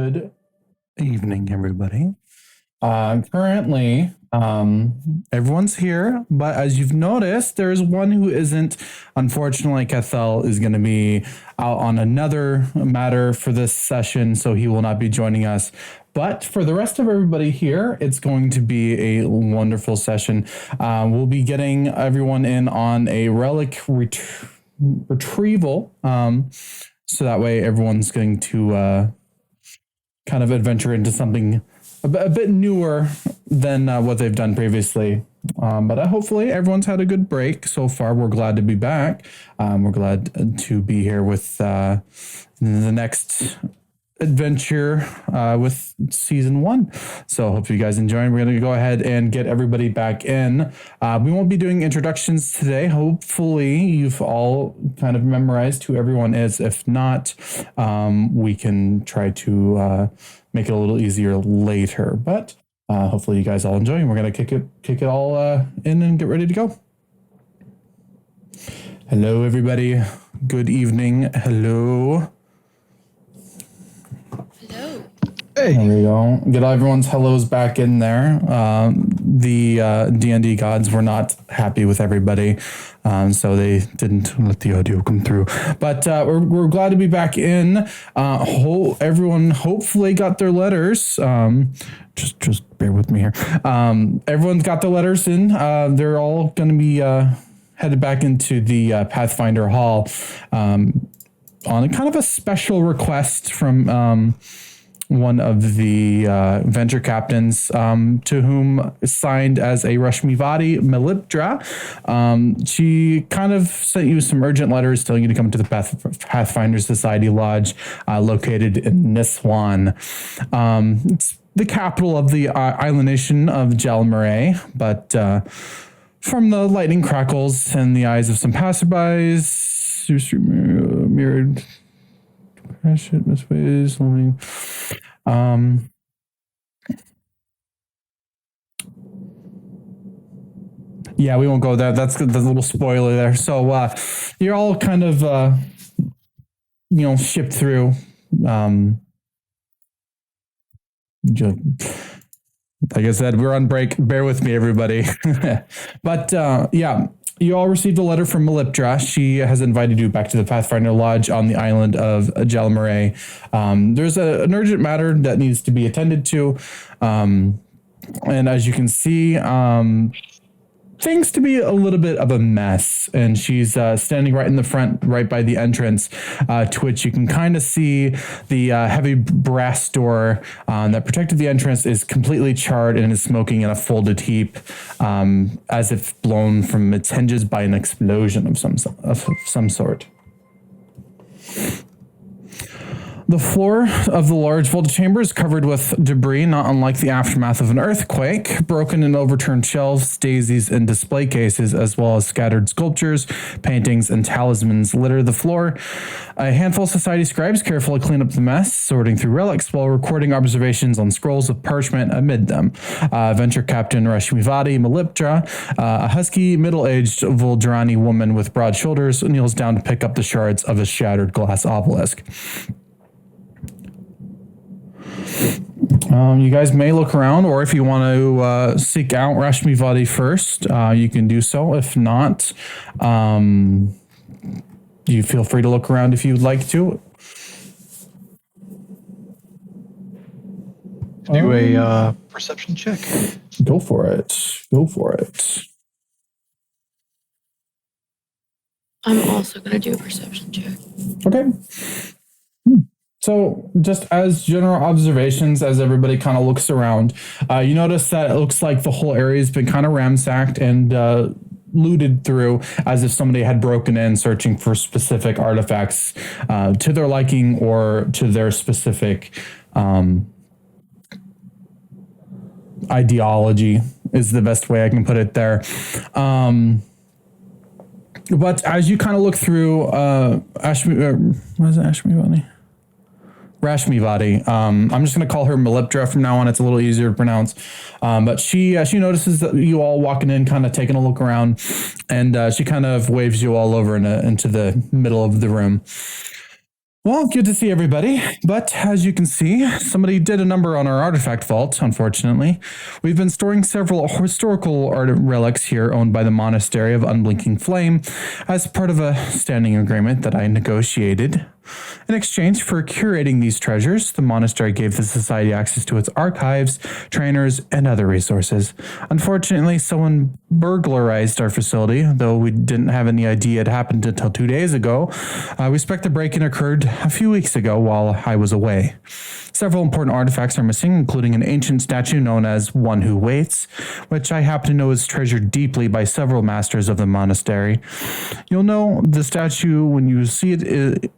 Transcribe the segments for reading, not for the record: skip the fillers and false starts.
Good evening, everybody. Currently, everyone's here, but as you've noticed, there's one who isn't. Unfortunately, Cathal is going to be out on another matter for this session, so he will not be joining us. But for the rest of everybody here, it's going to be a wonderful session. We'll be getting everyone in on a relic retrieval, so that way everyone's going to kind of adventure into something a bit newer than what they've done previously. But hopefully everyone's had a good break so far. We're glad to be back. We're glad to be here with the next adventure with season 1. So hope you guys enjoy. We're going to go ahead and get everybody back in. We won't be doing introductions today. Hopefully you've all kind of memorized who everyone is. If not, we can try to make it a little easier later. But hopefully you guys all enjoy, and we're going to kick it all in and get ready to go. Hello, everybody. Good evening. Hello. Hey. There we go. Get everyone's hellos back in there. The D&D gods were not happy with everybody, so they didn't let the audio come through. But we're glad to be back in. Everyone hopefully got their letters. Just bear with me here. Everyone's got the letters in. They're all going to be headed back into the Pathfinder Hall on a kind of a special request from one of the venture captains, to whom signed as a Rashmivati Melipdra. She kind of sent you some urgent letters telling you to come to the Pathfinder Society Lodge located in Niswan. It's the capital of the island nation of Jalmaray, but from the lightning crackles in the eyes of some passerbys, mirrored crash it misways. Yeah, we won't go there. That's the little spoiler there. So you're all kind of shipped through. Like I said, we're on break. Bear with me, everybody. But yeah. You all received a letter from Melipdra. She has invited you back to the Pathfinder Lodge on the island of Jalmaray. There's an urgent matter that needs to be attended to. And as you can see, things to be a little bit of a mess. And she's standing right in the front, right by the entrance, to which you can kind of see the heavy brass door that protected the entrance is completely charred and is smoking in a folded heap, as if blown from its hinges by an explosion of some sort. The floor of the large vaulted chamber is covered with debris, not unlike the aftermath of an earthquake. Broken and overturned shelves, daisies, and display cases, as well as scattered sculptures, paintings, and talismans litter the floor. A handful of society scribes carefully clean up the mess, sorting through relics while recording observations on scrolls of parchment amid them. Venture Captain Rashmivati Melipdra, a husky, middle-aged Voldrani woman with broad shoulders, kneels down to pick up the shards of a shattered glass obelisk. You guys may look around, or if you want to seek out Rashmivati first, you can do so. If not, you feel free to look around if you'd like to. Do a perception check. Go for it. I'm also going to do a perception check. Okay. So just as general observations, as everybody kind of looks around, you notice that it looks like the whole area has been kind of ransacked and looted through, as if somebody had broken in searching for specific artifacts to their liking or to their specific ideology is the best way I can put it there. But as you kind of look through Rashmivati. I'm just going to call her Melipdra from now on. It's a little easier to pronounce. But she notices that you all walking in, kind of taking a look around, and she kind of waves you all over into the middle of the room. Well, good to see everybody. But as you can see, somebody did a number on our artifact vault, unfortunately. We've been storing several historical art relics here owned by the Monastery of Unblinking Flame as part of a standing agreement that I negotiated. In exchange for curating these treasures, the monastery gave the society access to its archives, trainers, and other resources. Unfortunately, someone burglarized our facility, though we didn't have any idea it happened until 2 days ago. We suspect the break-in occurred a few weeks ago while I was away. Several important artifacts are missing, including an ancient statue known as One Who Waits, which I happen to know is treasured deeply by several masters of the monastery. You'll know the statue when you see it.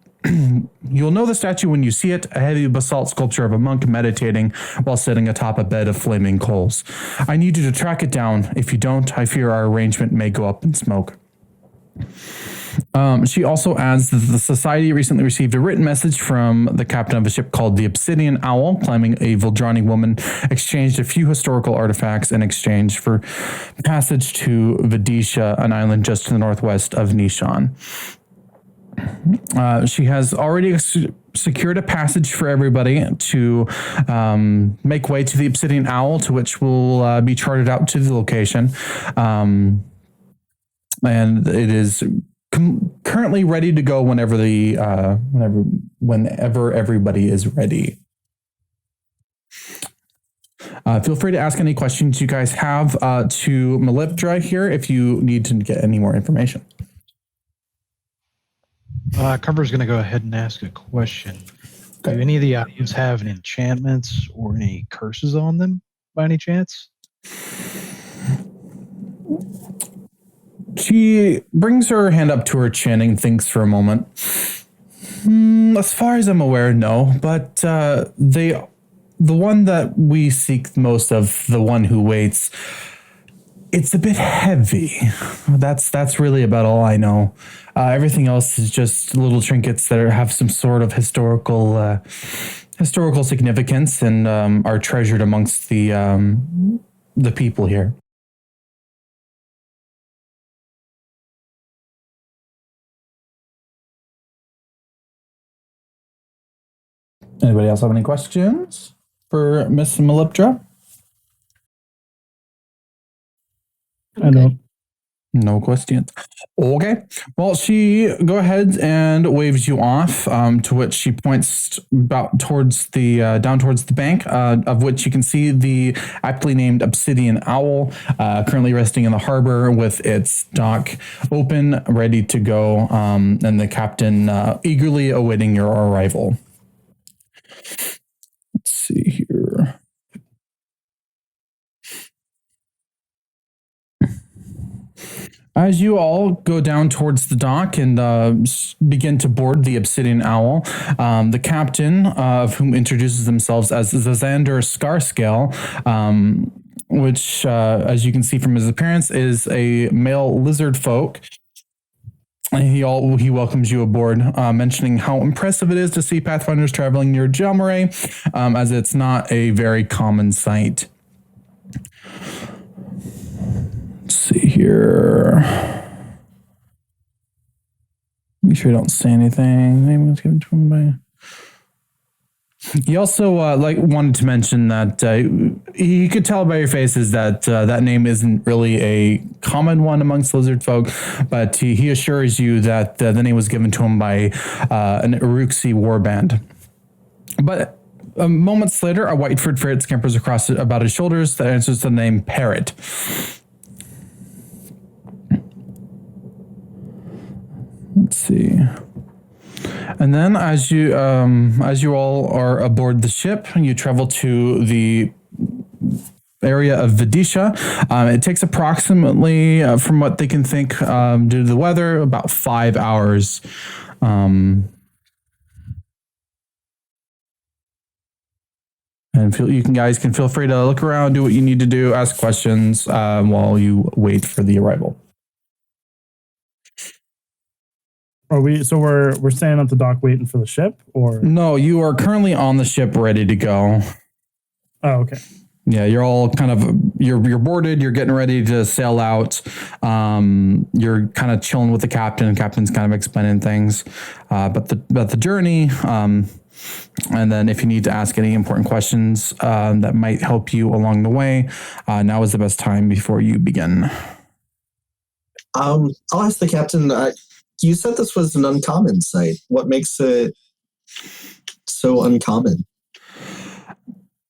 You'll know the statue when you see it, a heavy basalt sculpture of a monk meditating while sitting atop a bed of flaming coals. I need you to track it down. If you don't, I fear our arrangement may go up in smoke. She also adds that the society recently received a written message from the captain of a ship called the Obsidian Owl, claiming a Vildrani woman exchanged a few historical artifacts in exchange for passage to Vidisha, an island just to the northwest of Nishan. She has already secured a passage for everybody to make way to the Obsidian Owl, to which will be chartered out to the location. And it is currently ready to go whenever everybody is ready. Feel free to ask any questions you guys have to Melipdra here if you need to get any more information. Cover's going to go ahead and ask a question. Okay. Do any of the items have any enchantments or any curses on them by any chance? She brings her hand up to her chin and thinks for a moment. As far as I'm aware, no. But the one that we seek most of, the One Who Waits, it's a bit heavy. That's really about all I know. Everything else is just little trinkets that have some sort of historical significance and are treasured amongst the people here. Anybody else have any questions for Miss Melipdra? I don't. No questions. Okay. Well, she go ahead and waves you off, to which she points about towards the down towards the bank, of which you can see the aptly named Obsidian Owl, currently resting in the harbor with its dock open, ready to go, and the captain eagerly awaiting your arrival. Let's see here. As you all go down towards the dock and begin to board the Obsidian Owl, the captain, of whom introduces themselves as Zazander Scarscale, which, as you can see from his appearance, is a male lizard folk. He welcomes you aboard, mentioning how impressive it is to see Pathfinders traveling near Jalmaray, as it's not a very common sight. Let's see here. Make sure I don't say anything. Name was given to him by. He also wanted to mention that you could tell by your faces that that name isn't really a common one amongst lizard folk, but he assures you that the name was given to him by an Uruxi warband. But moments later, a white-furred ferret scampers across about his shoulders that answers the name Parrot. Let's see. And then as you all are aboard the ship, you travel to the area of Vidisha. It takes approximately, from what they can think, due to the weather, about 5 hours. And you guys can feel free to look around, do what you need to do, ask questions while you wait for the arrival. Are we? So we're standing at the dock waiting for the ship, or No, you are currently on the ship, ready to go. Oh, okay. Yeah, you're all kind of you're boarded. You're getting ready to sail out. You're kind of chilling with the captain. Captain's kind of explaining things about the journey. And then if you need to ask any important questions that might help you along the way, now is the best time before you begin. I'll ask the captain. You said this was an uncommon site. What makes it so uncommon?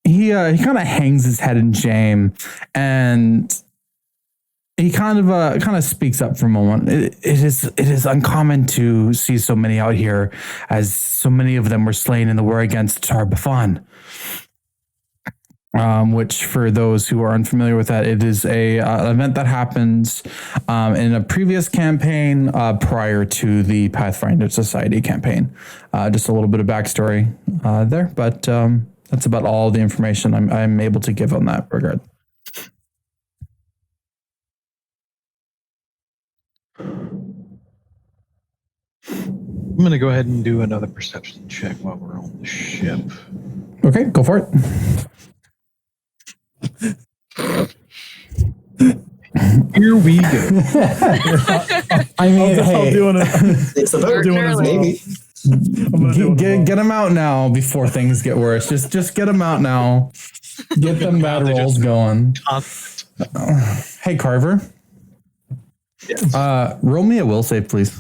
He kind of hangs his head in shame, and he kind of speaks up for a moment. It is uncommon to see so many out here, as so many of them were slain in the war against Tarbafan. Which, for those who are unfamiliar with that, it is a event that happens in a previous campaign prior to the Pathfinder Society campaign. Just a little bit of backstory there, but that's about all the information I'm able to give on that regard. I'm going to go ahead and do another perception check while we're on the ship. Okay, go for it. Here we go. I mean, hey, It's about doing it maybe. get them out now before things get worse. Just get them out now. Get them bad rolls going. Hey, Carver. Yes. Roll me a will save, please.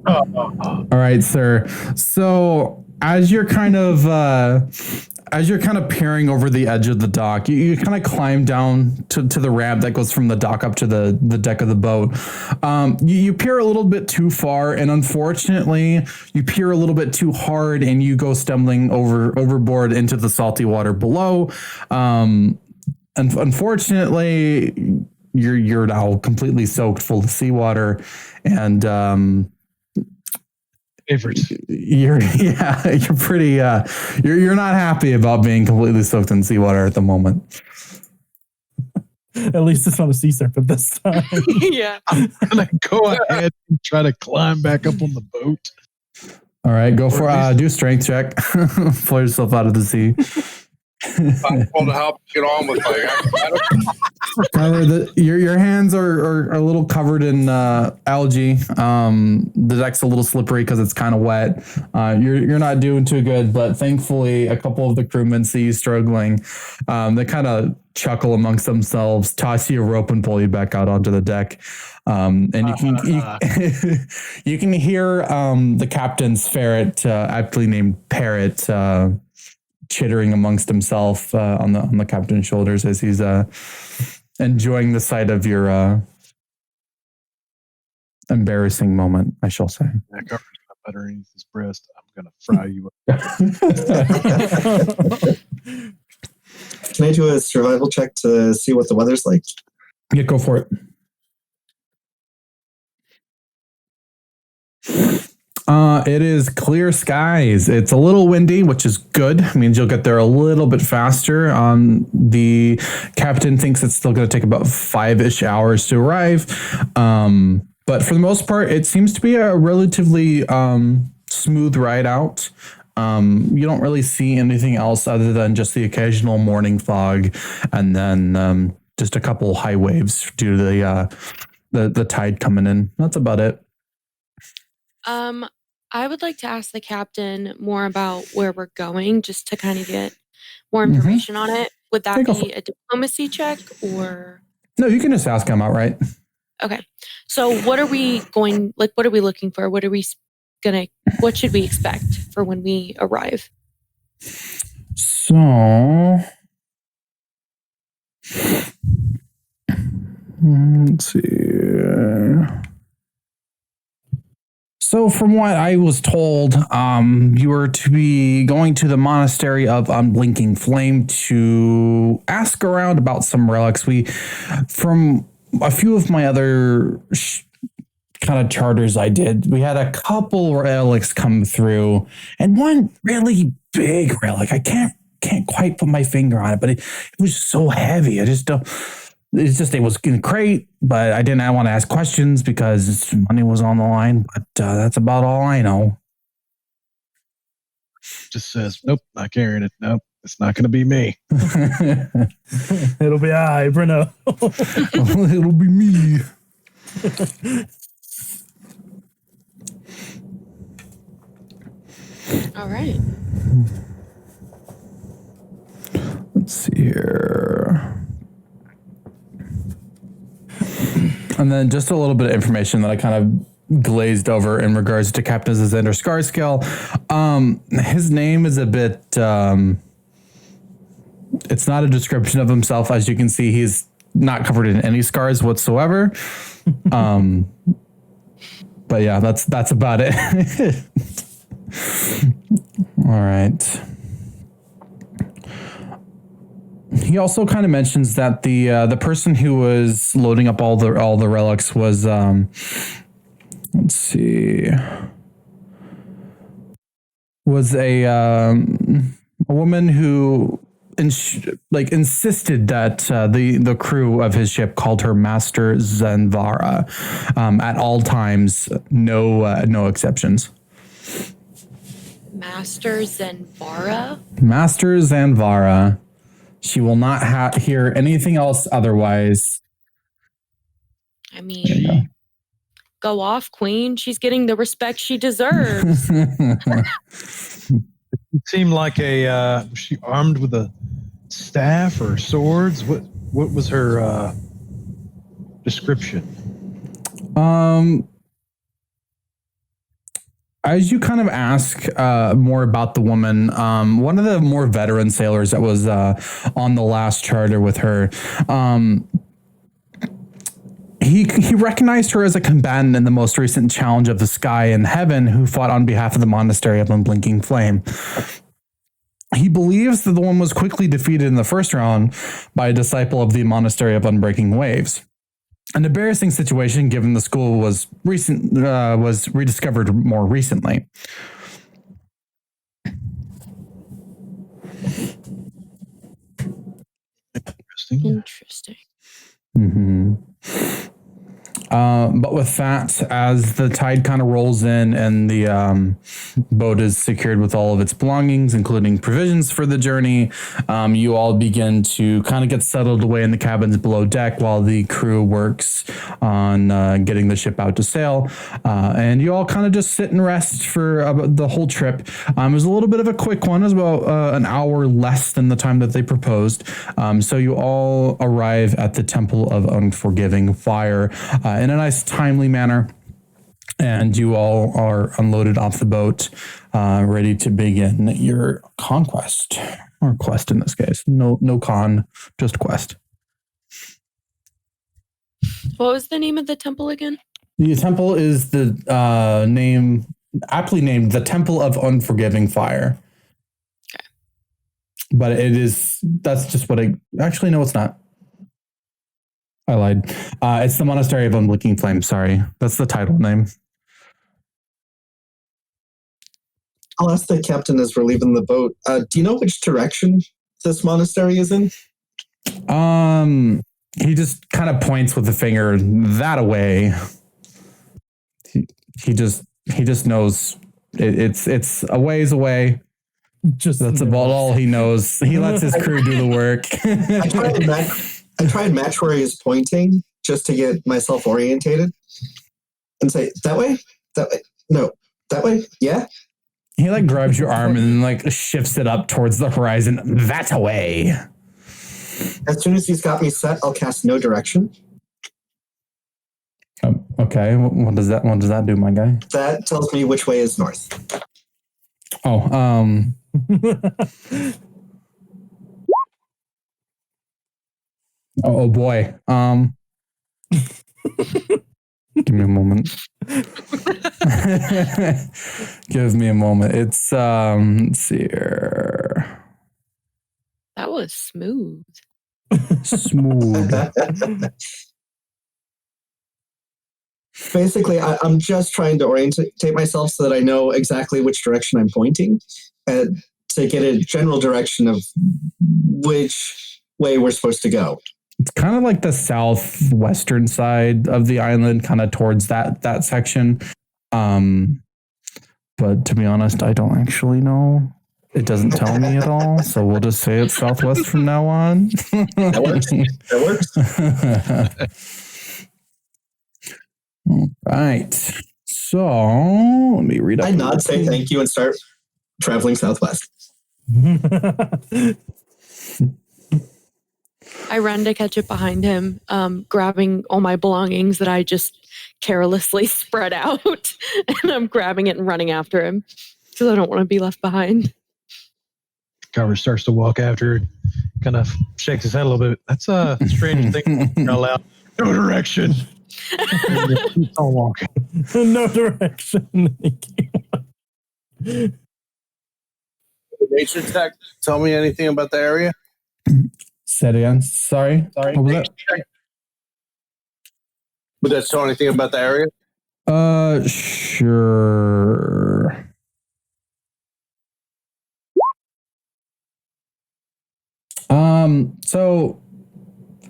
All right, sir. So as you're kind of peering over the edge of the dock, you kind of climb down to the ramp that goes from the dock up to the deck of the boat. You peer a little bit too far, and unfortunately, you peer a little bit too hard, and you go stumbling overboard into the salty water below. And unfortunately, you're now completely soaked full of seawater, and Favorites. you're pretty you're not happy about being completely soaked in seawater at the moment. At least it's not a sea serpent this time. Yeah. I'm going to go ahead and try to climb back up on the boat. All right, go for do a strength check. Pull yourself out of the sea. I'm told to help get on with Your hands are a little covered in algae. The deck's a little slippery because it's kind of wet. You're not doing too good, but thankfully a couple of the crewmen see you struggling. They kind of chuckle amongst themselves, toss you a rope, and pull you back out onto the deck. And you can hear the captain's ferret, aptly named Parrot, chittering amongst himself on the captain's shoulders as he's enjoying the sight of your embarrassing moment, I shall say. That covers my butter underneath his breast. I'm going to fry you up. Can I do a survival check to see what the weather's like? Yeah, go for it. It is clear skies. It's a little windy, which is good. It means you'll get there a little bit faster. The captain thinks it's still going to take about 5-ish hours to arrive. But for the most part, it seems to be a relatively smooth ride out. You don't really see anything else other than just the occasional morning fog, and then just a couple high waves due to the tide coming in. That's about it. I would like to ask the captain more about where we're going, just to kind of get more information on it. Would that be a diplomacy check, or? No, you can just ask him outright. Okay. So what are we looking for? What should we expect for when we arrive? So, let's see. So from what I was told, you were to be going to the monastery of Unblinking Flame to ask around about some relics. From a few of my other kind of charters I did, we had a couple relics come through, and one really big relic. I can't quite put my finger on it, but it was so heavy. I just don't. it was great, but I didn't want to ask questions because money was on the line. But that's about all I know. Just says, nope, not carrying it. Nope, it's not going to be me. It'll be I, Bruno. It'll be me. All right. Let's see here. And then just a little bit of information that I kind of glazed over in regards to Captain Zander Scarscale. His name is a bit, it's not a description of himself. As you can see, he's not covered in any scars whatsoever. But yeah, that's about it. All right. He also kind of mentions that the person who was loading up all the relics was let's see, was a woman who insisted that the crew of his ship called her Master Zanvara at all times, no exceptions. Master Zanvara? Master Zanvara. She will not hear anything else otherwise. I mean, go off, Queen. She's getting the respect she deserves. It seemed like was she armed with a staff or swords? What was her description? As you kind of ask more about the woman, one of the more veteran sailors that was on the last charter with her, he recognized her as a combatant in the most recent challenge of the sky and heaven who fought on behalf of the monastery of Unblinking Flame. He believes that the woman was quickly defeated in the first round by a disciple of the monastery of Unbreaking Waves. An embarrassing situation, given the school was rediscovered more recently. Interesting. Mm-hmm. But with that, as the tide kind of rolls in and the boat is secured with all of its belongings, including provisions for the journey, you all begin to kind of get settled away in the cabins below deck while the crew works on getting the ship out to sail. And you all kind of just sit and rest for the whole trip. It was a little bit of a quick one. It was about an hour less than the time that they proposed. So you all arrive at the Temple of Unforgiving Fire in a nice, timely manner. And you all are unloaded off the boat, ready to begin your conquest, or quest in this case. No con, just quest. What was the name of the temple again? The temple is the aptly named the Temple of Unforgiving Fire. Okay. But that's just what actually, no, it's not. I lied. It's the Monastery of Unblinking Flame. Sorry. That's the title name. I'll ask the captain as we're leaving the boat. Do you know which direction this monastery is in? He just kind of points with the finger that away. He just knows it's a ways away. That's about all he knows. He lets his crew do the work. I try and match where he is pointing just to get myself orientated and say, that way? No, that way? Yeah? He grabs your arm and then shifts it up towards the horizon. That way. As soon as he's got me set, I'll cast no direction. Okay. What does that do, my guy? That tells me which way is north. Oh, oh boy. Give me a moment. Give me a moment. It's let's see here. That was smooth. Smooth. Basically, I'm just trying to orientate myself so that I know exactly which direction I'm pointing, to get a general direction of which way we're supposed to go. It's kind of like the southwestern side of the island, kind of towards that section. But to be honest, I don't actually know. It doesn't tell me at all, so we'll just say it's southwest from now on. That works. That works. All right. So let me read up. I nod, say thank you, and start traveling southwest. I run to catch up behind him, grabbing all my belongings that I just carelessly spread out, and I'm grabbing it and running after him because I don't want to be left behind. Carver starts to walk after, kind of shakes his head a little bit. That's a strange thing. Out loud. No direction. Keeps on walking. No direction. Nature tech, tell me anything about the area? Say it again. Sorry. What was that? Would that tell anything about the area? Sure. So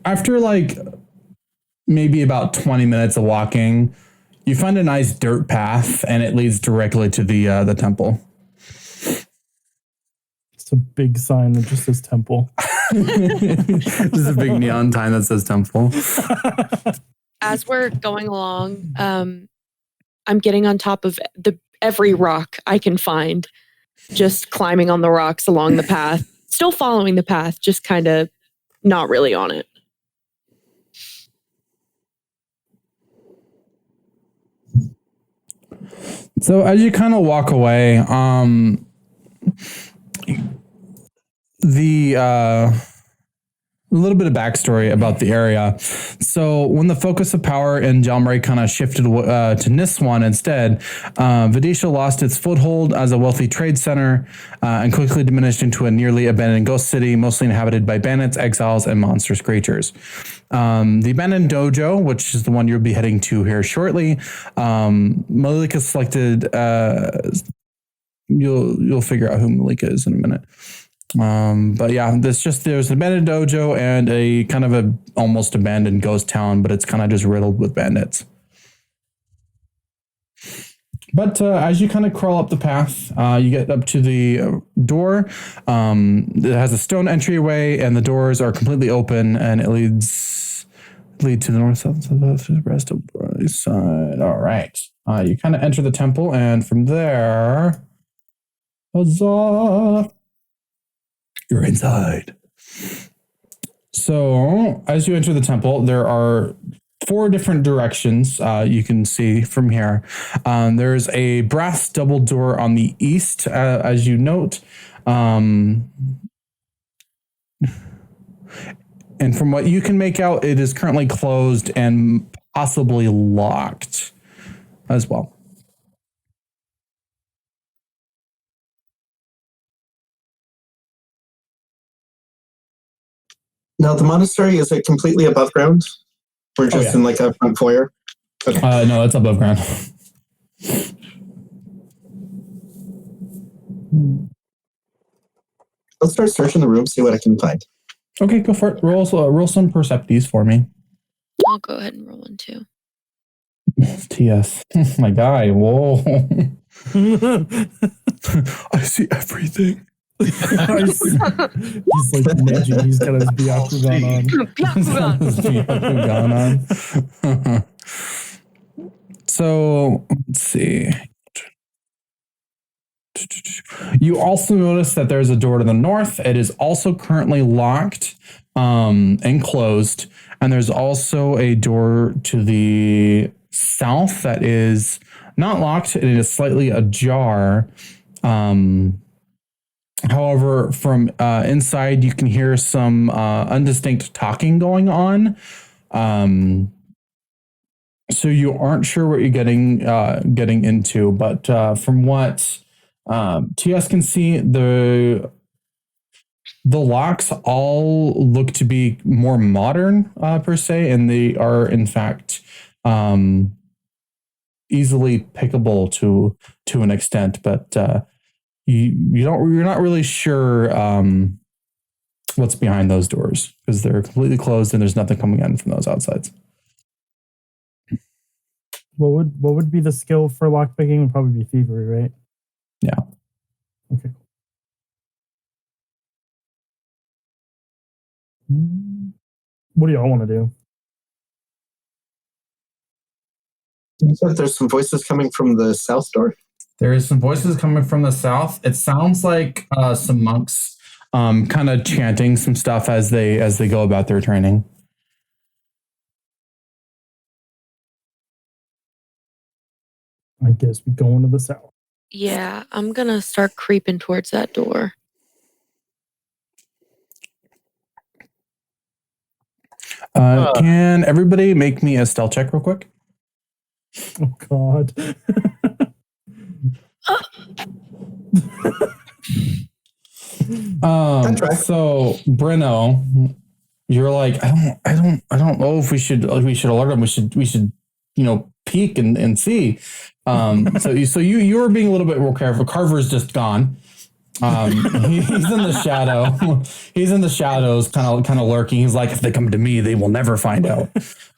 after like maybe about 20 minutes of walking, you find a nice dirt path and it leads directly to the temple. It's a big sign that just says temple. There's a big neon sign that says temple. As we're going along, I'm getting on top of every rock I can find, just climbing on the rocks along the path, still following the path, just kind of not really on it. So as you kind of walk away, a little bit of backstory about the area. So when the focus of power in Jalmari kind of shifted to Niswan instead, Vidisha lost its foothold as a wealthy trade center and quickly diminished into a nearly abandoned ghost city, mostly inhabited by bandits, exiles, and monstrous creatures. The abandoned dojo, which is the one you'll be heading to here shortly, Malika selected. You'll figure out who Malika is in a minute. But yeah, there's an abandoned dojo and a kind of a almost abandoned ghost town, but it's kind of just riddled with bandits. But as you kind of crawl up the path, you get up to the door. It has a stone entryway, and the doors are completely open, and it lead to the north, south, west, right side. All right. You kind of enter the temple, and from there, huzzah! You're inside. So as you enter the temple, there are 4 different directions you can see from here. There's a brass double door on the east, as you note. And from what you can make out, it is currently closed and possibly locked as well. Now, the monastery, is it completely above ground? Or just in like a front foyer? Okay. No, it's above ground. Let's start searching the room, see what I can find. Okay, go for it. Roll some percepties for me. I'll go ahead and roll one too. TS. My guy. Whoa. I see everything. He's like nudging. He's got his Byakugan on. So let's see. You also notice that there's a door to the north. It is also currently locked and closed. And there's also a door to the south that is not locked. It is slightly ajar. However, from inside, you can hear some undistinct talking going on. So you aren't sure what you're getting into, but from what TS can see, the locks all look to be more modern per se, and they are in fact easily pickable to an extent, but you're not really sure what's behind those doors because they're completely closed and there's nothing coming in from those outsides. What would be the skill for lockpicking? Would probably be thievery, right? Yeah. Okay. What do y'all want to do? So there's some voices coming from the south door. There is some voices coming from the south. It sounds like some monks kind of chanting some stuff as they go about their training. I guess we go into the south. Yeah, I'm gonna start creeping towards that door. Can everybody make me a stealth check real quick? Oh God. So Breno, you're like, I don't know if we should alert him. We should, peek and see. So you were being a little bit more careful. Carver's just gone. He's in the shadow. He's in the shadows, kind of lurking. He's like, if they come to me, they will never find out.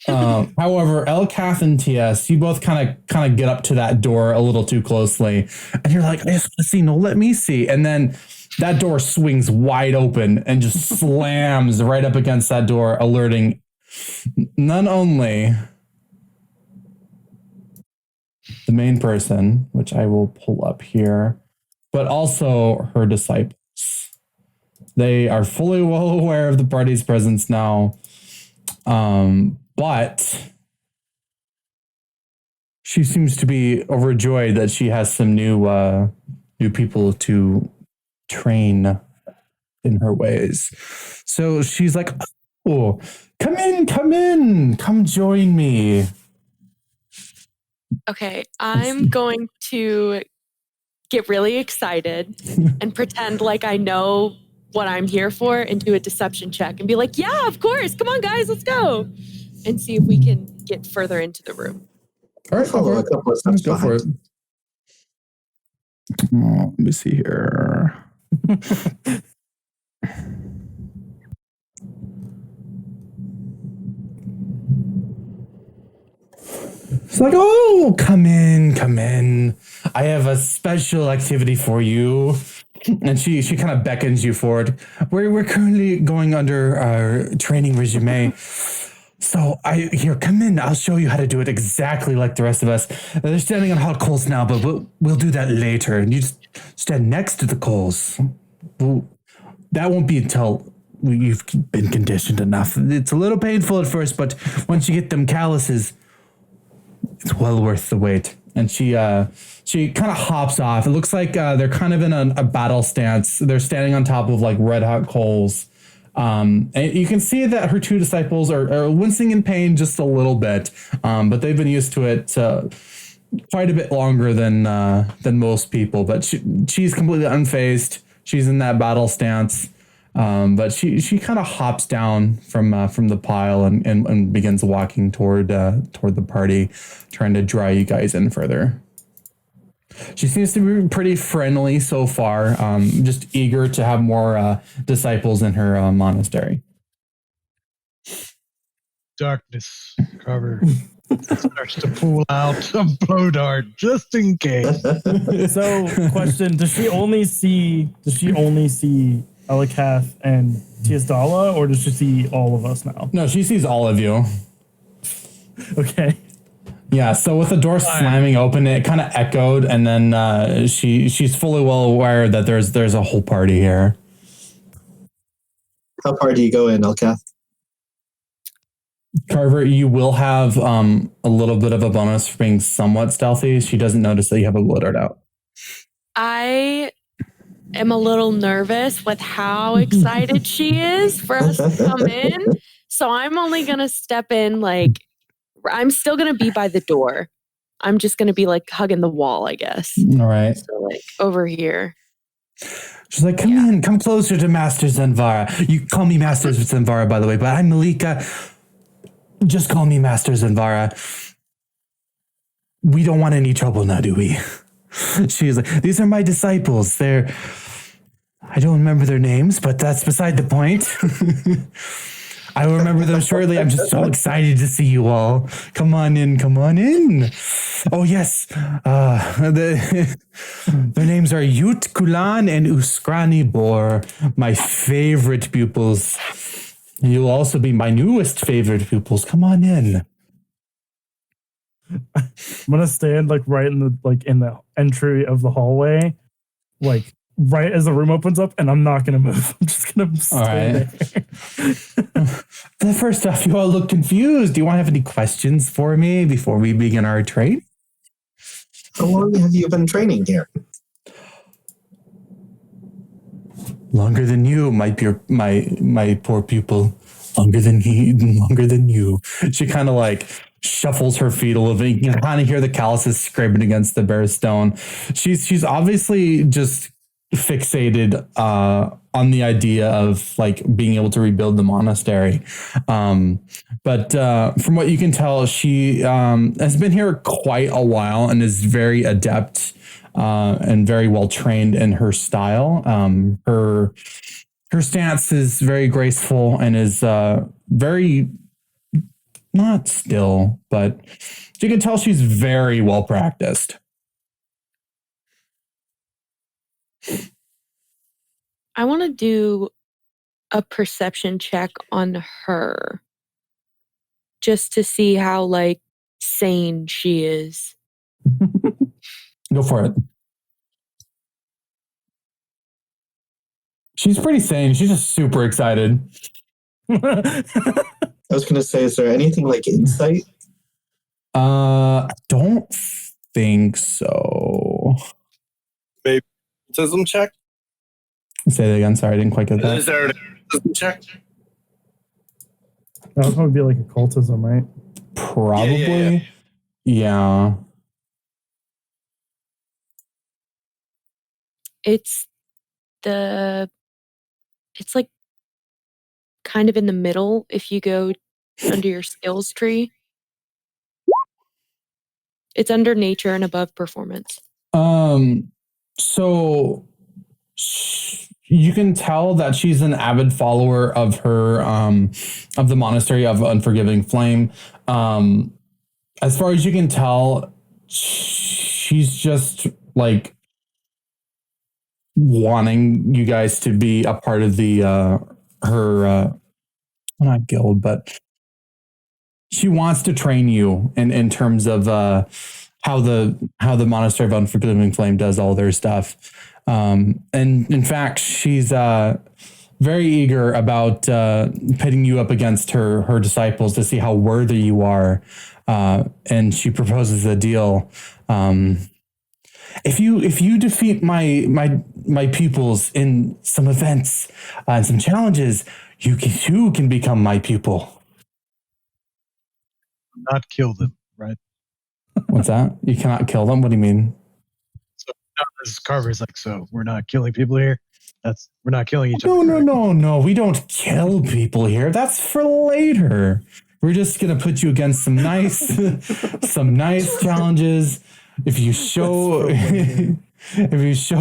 However, Elkath and TS, you both kind of get up to that door a little too closely, and you're like, I just want to see. No, let me see. And then that door swings wide open and just slams right up against that door, alerting none only the main person, which I will pull up here, but also her disciples. They are fully well aware of the party's presence now, but she seems to be overjoyed that she has some new people to train in her ways. So she's like, "Oh, come in, come join me." Okay, I'm going to get really excited and pretend like I know what I'm here for and do a deception check and be like, yeah, of course. Come on, guys, let's go. And see if we can get further into the room. All right, Follow a couple of steps go for it. behind. Let me see here. It's like, oh, come in. I have a special activity for you. And she kind of beckons you forward. We're currently going under our training regime. So here, come in. I'll show you how to do it exactly like the rest of us. They're standing on hot coals now, but we'll do that later. And you just stand next to the coals. That won't be until you've been conditioned enough. It's a little painful at first, but once you get them calluses, it's well worth the wait. And she kind of hops off. It looks like they're kind of in a battle stance. They're standing on top of like red hot coals. And you can see that her two disciples are wincing in pain just a little bit, but they've been used to it quite a bit longer than most people. But she's completely unfazed. She's in that battle stance, but she kind of hops down from the pile and begins walking toward the party, trying to draw you guys in further. She seems to be pretty friendly so far, just eager to have more disciples in her monastery. Darkness cover starts to pull out a blow dart just in case. So, question: Does she only see Elikath and Tiasdala, or does she see all of us now? No, she sees all of you. Okay. Yeah, so with the door slamming open, it kind of echoed, and then she's fully well aware that there's a whole party here. How far do you go in, Elkath? Carver, you will have a little bit of a bonus for being somewhat stealthy. She doesn't notice that you have a blow dart out. I am a little nervous with how excited she is for us to come in. So I'm only going to step in like, I'm still going to be by the door. I'm just going to be like hugging the wall, I guess. All right. So like over here. She's like, come in, come closer to Master Zanvara. You call me Master Zanvara, by the way, but I'm Malika. Just call me Master Zanvara. We don't want any trouble now, do we? She's like, these are my disciples. I don't remember their names, but that's beside the point. I will remember them shortly. I'm just so excited to see you all. Come on in. Come on in. Oh, yes. Their names are Yut Kulan and Uskrani Bor, my favorite pupils. You'll also be my newest favorite pupils. Come on in. I'm gonna stand like right in the entry of the hallway, like right as the room opens up, and I'm not gonna move. I'm just gonna stay there. First off, you all look confused. Do you want to have any questions for me before we begin our training? How long have you been training here? Longer than you, my poor pupil. Longer than you. She kind of like shuffles her feet a little bit. You can kind of hear the calluses scraping against the bare stone. She's obviously just fixated on the idea of like being able to rebuild the monastery. But from what you can tell, she has been here quite a while and is very adept and very well trained in her style. Her stance is very graceful and is very not still, but you can tell she's very well practiced. I want to do a perception check on her just to see how like sane she is. Go for it. She's pretty sane. She's just super excited. I was going to say, is there anything like insight? I don't think so. Maybe autism check? Say that again. Sorry, I didn't quite get that. Is there an autism check? That would probably be like occultism, right? Probably. Yeah. It's like kind of in the middle if you go under your skills tree. It's under nature and above performance. So you can tell that she's an avid follower of her of the monastery of Unforgiving Flame. As far as you can tell, she's just like wanting you guys to be a part of the her not guild, but she wants to train you in terms of how the monastery of Unforgiving Flame does all their stuff. And in fact, she's very eager about pitting you up against her disciples to see how worthy you are. And she proposes a deal. If you defeat my pupils in some events and some challenges, you can become my pupil. Not kill them, right? What's that? You cannot kill them? What do you mean? So this Carver's like, so we're not killing people here. We're not killing each other. No. We don't kill people here. That's for later. We're just gonna put you against some nice challenges. If you show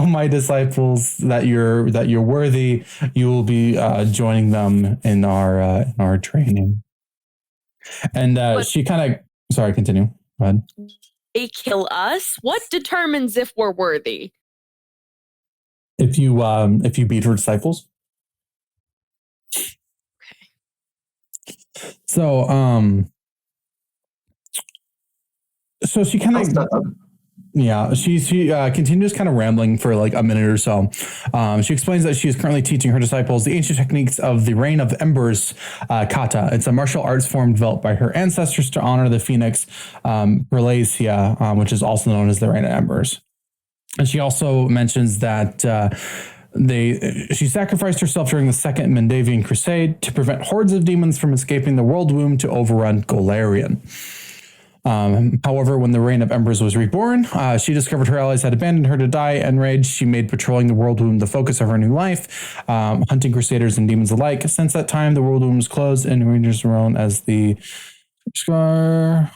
my disciples that you're worthy, you will be joining them in our training. And she kind of sorry, continue. Go ahead. They kill us? What determines if we're worthy? If you beat her disciples. Okay. So she kind of she continues kind of rambling for like a minute or so. She explains that she is currently teaching her disciples the ancient techniques of the Reign of Embers kata. It's a martial arts form developed by her ancestors to honor the phoenix Perlasia, which is also known as the Reign of Embers. And she also mentions that she sacrificed herself during the Second Mendavian Crusade to prevent hordes of demons from escaping the world womb to overrun Golarion. However, when the Reign of Embers was reborn, she discovered her allies had abandoned her to die. Enraged, she made patrolling the world womb the focus of her new life, hunting crusaders and demons alike. Since that time, the world womb was closed and rangers were known as the Scar.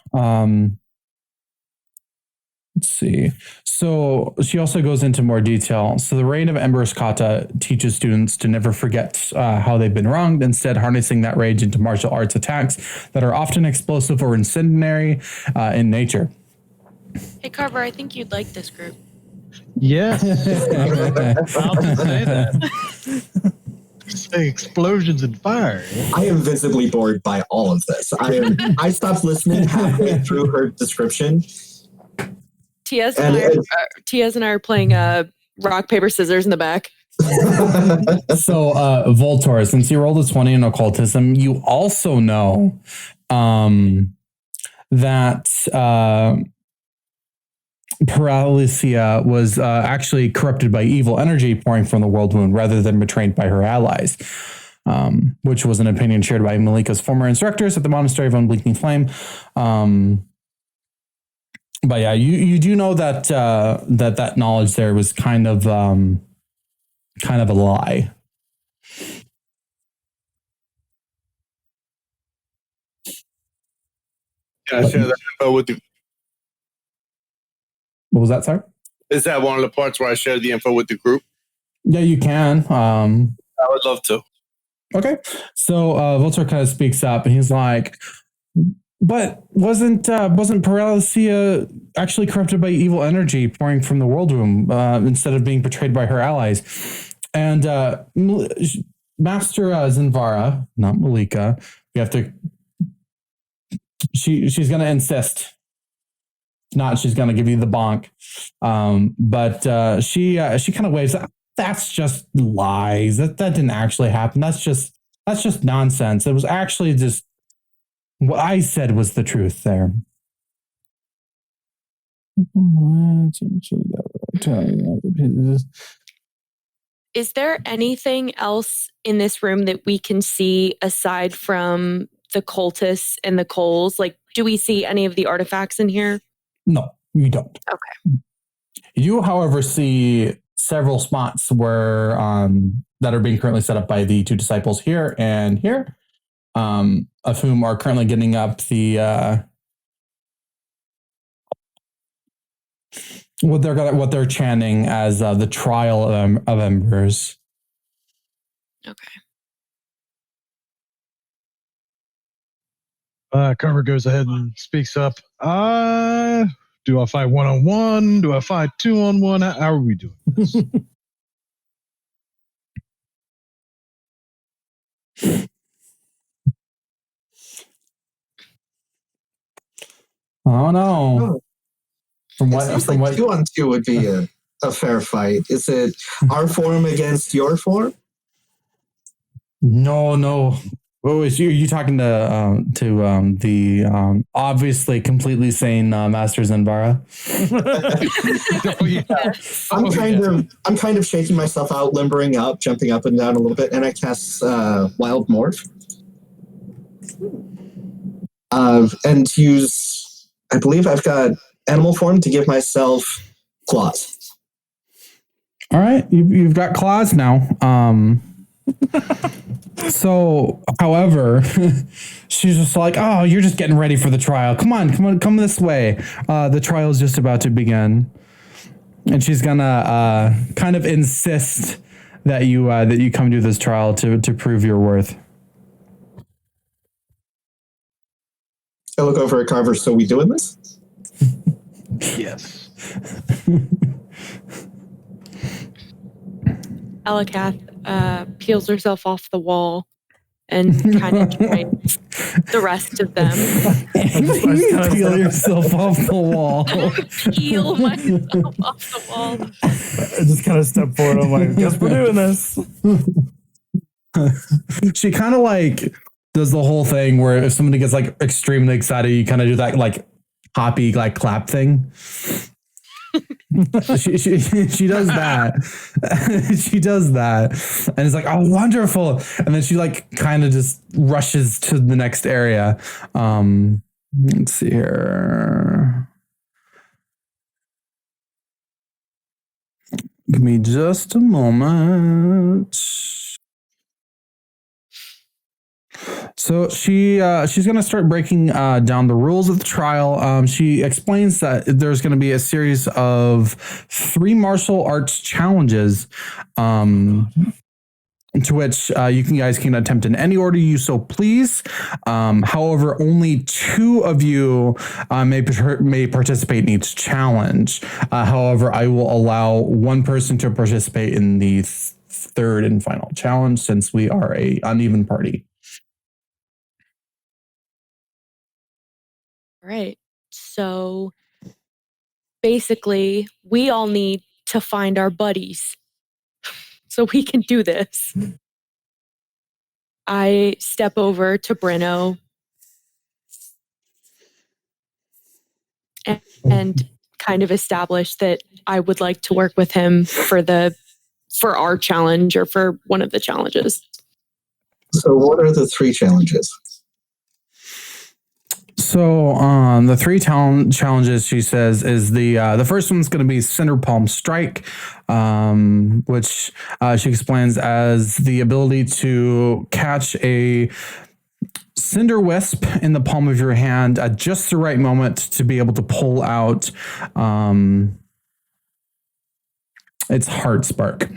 Let's see. So she also goes into more detail. So the Reign of Embers Kata teaches students to never forget how they've been wronged, instead harnessing that rage into martial arts attacks that are often explosive or incendiary in nature. Hey, Carver, I think you'd like this group. Yes. Proud to say that. Say explosions and fire. I am visibly bored by all of this. I stopped listening halfway through her description. Tiaz and I are playing rock, paper, scissors in the back. So, Voltor, since you rolled a 20 in occultism, you also know that Paralysia was actually corrupted by evil energy pouring from the world wound rather than betrayed by her allies, which was an opinion shared by Malika's former instructors at the Monastery of Unblinking Flame. But yeah, you do know that that knowledge there was kind of a lie. Can I share that info with you? What was that, sorry? Is that one of the parts where I share the info with the group? Yeah, you can. I would love to. Okay. So Voltor kind of speaks up and he's like, but wasn't Paralysia actually corrupted by evil energy pouring from the world womb instead of being betrayed by her allies? And Master Zinvara, not Malika, we have to. She's going to insist. If not, she's going to give you the bonk. But she kind of waves. That's just lies. That didn't actually happen. That's just nonsense. It was actually just what I said was the truth there. Is there anything else in this room that we can see aside from the cultists and the coals? Like, do we see any of the artifacts in here? No, you don't. Okay. You, however, see several spots where that are being currently set up by the two disciples here and here, of whom are currently getting up the what they're chanting as the trial of embers. Okay. Carver goes ahead and speaks up. Do I fight 1-on-1? Do I fight 2-on-1? How are we doing this? Oh no! From what? It seems like 2-on-2 would be a fair fight. Is it our form against your form? No. Oh, is you talking to the obviously completely sane Master Zenvara? Oh, yeah. I'm kind of shaking myself out, limbering up, jumping up and down a little bit, and I cast Wild Morph. And use, I believe I've got animal form to give myself claws. All right, you've got claws now. So, however, she's just like, "Oh, you're just getting ready for the trial. Come this way. The trial is just about to begin." And she's gonna kind of insist that you come do this trial to prove your worth. I look over at Carver. So we doing this? Yes. Elikath peels herself off the wall and kind of joins the rest of them. Peel yourself off the wall. Peel myself off the wall. I just kind of step forward. I'm like, guess we're doing this. She kind of like does the whole thing where if somebody gets like extremely excited, you kind of do that like hoppy like clap thing. she does that. She does that, and it's like, oh, wonderful. And then she like kind of just rushes to the next area. Let's see here. Give me just a moment. So she's going to start breaking down the rules of the trial. She explains that there's going to be a series of 3 martial arts challenges, to which you guys can attempt in any order you so please. However, only 2 of you may participate in each challenge. However, I will allow 1 person to participate in the third and final challenge since we are a uneven party. All right. So basically, we all need to find our buddies so we can do this. I step over to Breno and kind of establish that I would like to work with him for our challenge or for one of the challenges. So what are the 3 challenges? So the 3 challenges she says is the first one's going to be Cinder Palm Strike, which she explains as the ability to catch a cinder wisp in the palm of your hand at just the right moment to be able to pull out its heart spark.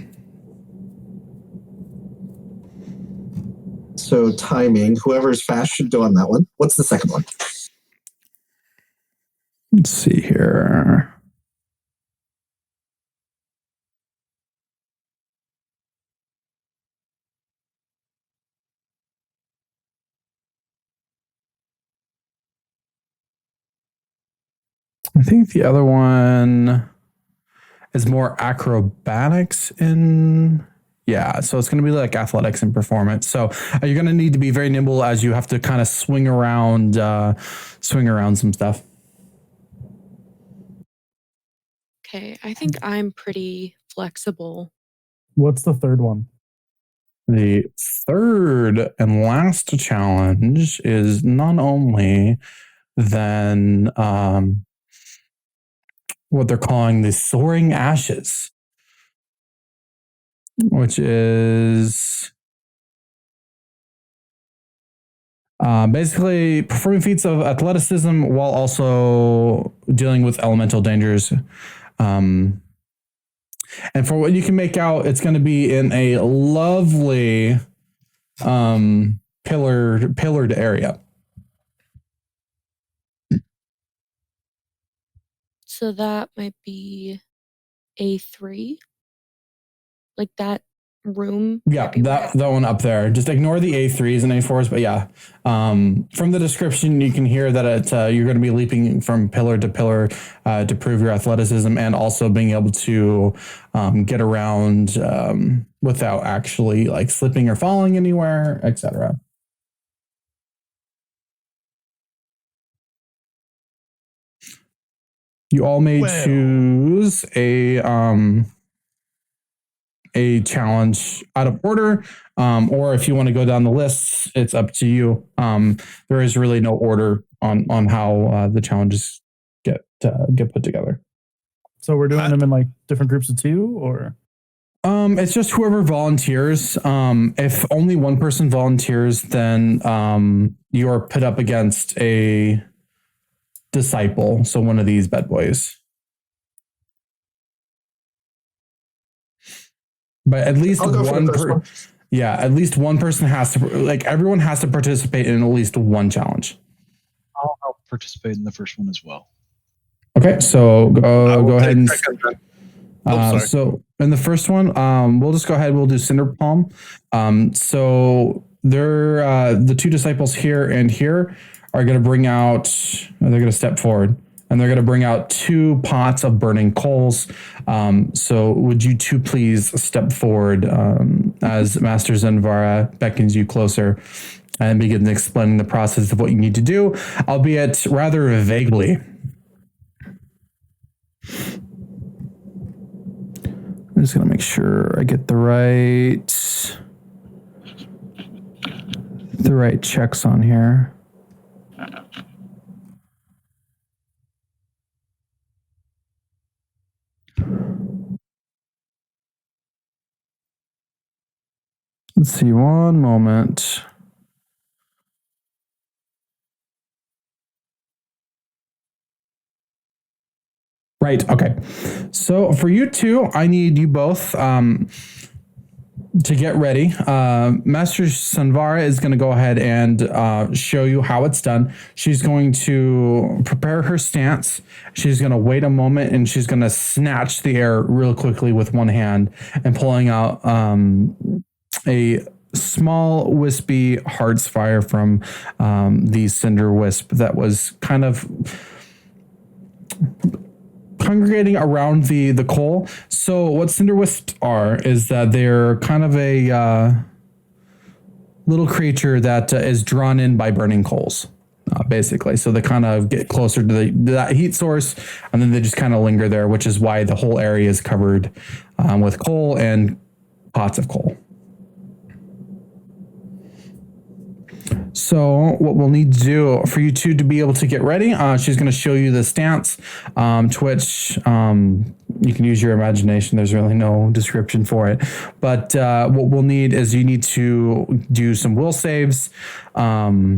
So timing, whoever's fast should go on that one. What's the second one? Let's see here. I think the other one is more acrobatics in... Yeah, so it's going to be like athletics and performance. So you're going to need to be very nimble as you have to kind of swing around some stuff. Okay, I think I'm pretty flexible. What's the third one? The third and last challenge is none only than what they're calling the Soaring Ashes, which is basically performing feats of athleticism while also dealing with elemental dangers. And for what you can make out, it's going to be in a lovely pillared area. So that might be A3. Like that room. Yeah, that one up there. Just ignore the A3s and A4s, but yeah. From the description, you can hear that you're going to be leaping from pillar to pillar to prove your athleticism and also being able to get around without actually like slipping or falling anywhere, etc. You all may choose a challenge out of order, or if you want to go down the lists, it's up to you. There is really no order on how the challenges get put together. So we're doing them in like different groups of 2, or? It's just whoever volunteers. If only one person volunteers, then you are put up against a disciple. So one of these bad boys. But at least at least one person has to, like, everyone has to participate in at least one challenge. I'll help participate in the first one as well. Okay, so go ahead and so in the first one, we'll just go ahead. We'll do Cinder Palm. So they're the 2 disciples here and here are going to bring out. They're going to step forward. And they're going to bring out 2 pots of burning coals. So would you 2 please step forward as Master Zenvara beckons you closer and begins explaining the process of what you need to do, albeit rather vaguely. I'm just going to make sure I get the right checks on here. Let's see, one moment. Right. Okay. So for you two, I need you both to get ready. Master Sanvara is going to go ahead and show you how it's done. She's going to prepare her stance. She's going to wait a moment and she's going to snatch the air real quickly with one hand and pulling out a small wispy heart's fire from the cinder wisp that was kind of congregating around the coal. So what cinder wisps are is that they're kind of a little creature that is drawn in by burning coals, basically. So they kind of get closer to that heat source, and then they just kind of linger there, which is why the whole area is covered with coal and pots of coal. So what we'll need to do for you two to be able to get ready, she's going to show you the stance, to which you can use your imagination. There's really no description for it. But what we'll need is you need to do some will saves, or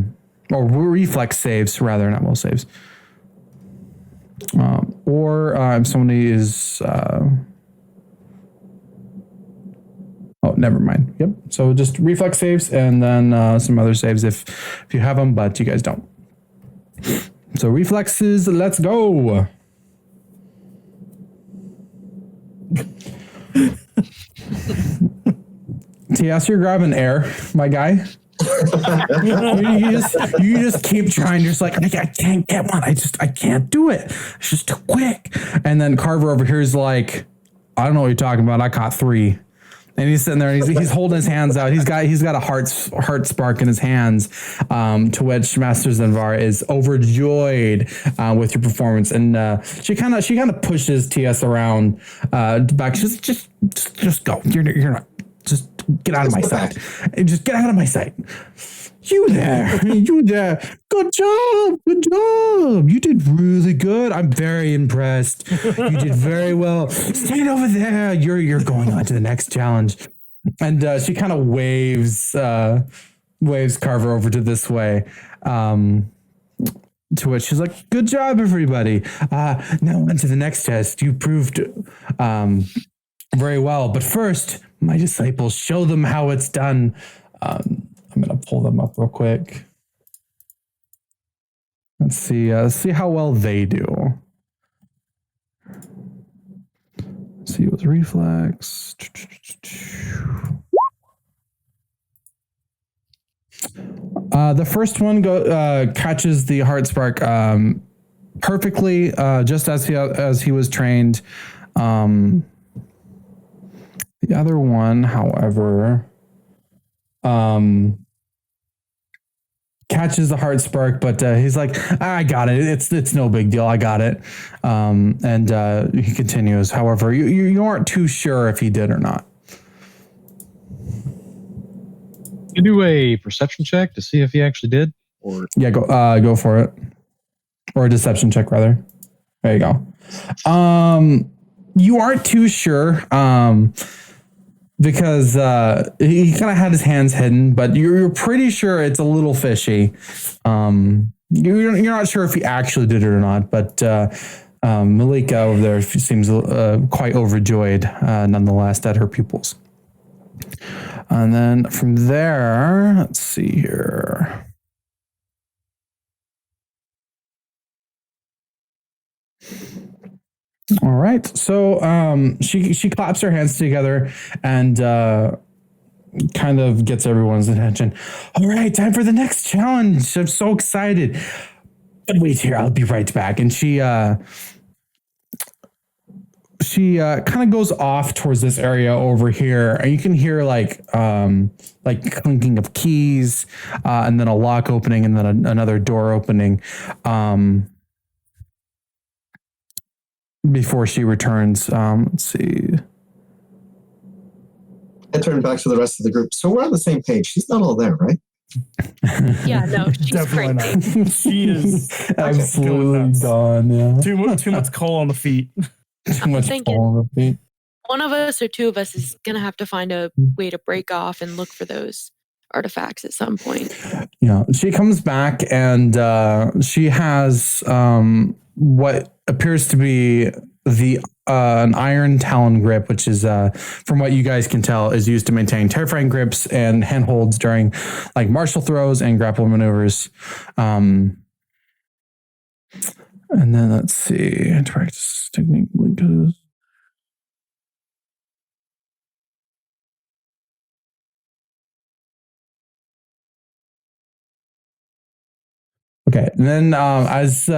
reflex saves, rather, not will saves. Or if somebody is... Oh, never mind. Yep. So just reflex saves and then some other saves if you have them, but you guys don't. So reflexes, let's go. TS, you're grabbing air, my guy. you just keep trying. You're just like, I can't get one. I can't do it. It's just too quick. And then Carver over here is like, I don't know what you're talking about. I caught 3. And he's sitting there and he's holding his hands out. He's got a heart spark in his hands, to which Master Zanvar is overjoyed with your performance. And she kind of pushes TS around back. She's just go. You're not, just get out of my sight. Just get out of my sight. You there. Good job. You did really good. I'm very impressed. You did very well. Stand over there. You're going on to the next challenge. And she kind of waves Carver over to this way. To which she's like, good job, everybody. Now on to the next test. You proved very well. But first, my disciples, show them how it's done. I'm going to pull them up real quick. Let's see how well they do. See what's reflex. The first one catches the heart spark perfectly, just as he was trained. The other one, however, catches the heart spark, but he's like, I got it. It's no big deal. I got it. And he continues. However, you aren't too sure if he did or not. You do a perception check to see if he actually did, or go for it, or a deception check rather. There you go. You aren't too sure. Because he kind of had his hands hidden, but you're pretty sure it's a little fishy. You're not sure if he actually did it or not, but Malika over there seems quite overjoyed nonetheless at her pupils. And then from there, let's see here. All right. So she claps her hands together and kind of gets everyone's attention. All right, time for the next challenge. I'm so excited. But wait here, I'll be right back. And she kind of goes off towards this area over here, and you can hear like clinking of keys, and then a lock opening, and then another door opening. Before she returns, let's see. I turn back to the rest of the group. So we're on the same page. She's not all there, right? Yeah, no, she's Definitely crazy. not. She is Absolutely gone. Yeah. too much coal on the feet. Too much thinking- ball on the feet. One of us or two of us is going to have to find a way to break off and look for those artifacts at some point. Yeah, she comes back and she has what appears to be an iron talon grip, which is from what you guys can tell, is used to maintain terrifying grips and handholds during like martial throws and grapple maneuvers. And then let's see, practice technique because. Okay, and then as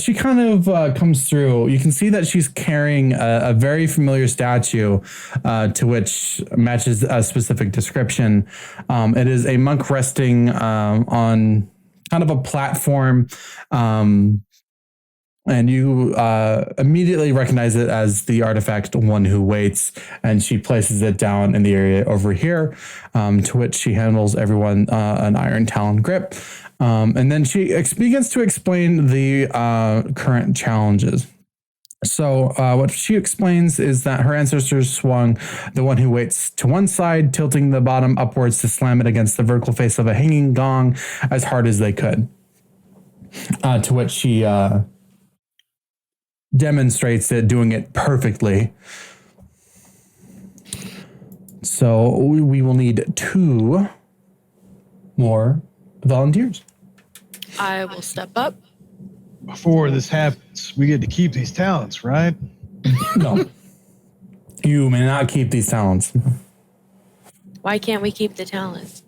she kind of comes through, you can see that she's carrying a very familiar statue to which matches a specific description. It is a monk resting on kind of a platform, and you immediately recognize it as the artifact One Who Waits, and she places it down in the area over here, to which she handles everyone an iron talon grip. And then she begins to explain the current challenges. So what she explains is that her ancestors swung the One Who Waits to one side, tilting the bottom upwards to slam it against the vertical face of a hanging gong as hard as they could. To which she demonstrates it, doing it perfectly. So we will need 2 more volunteers. I will step up. Before this happens, we get to keep these talents, right? No. You may not keep these talents. Why can't we keep the talent?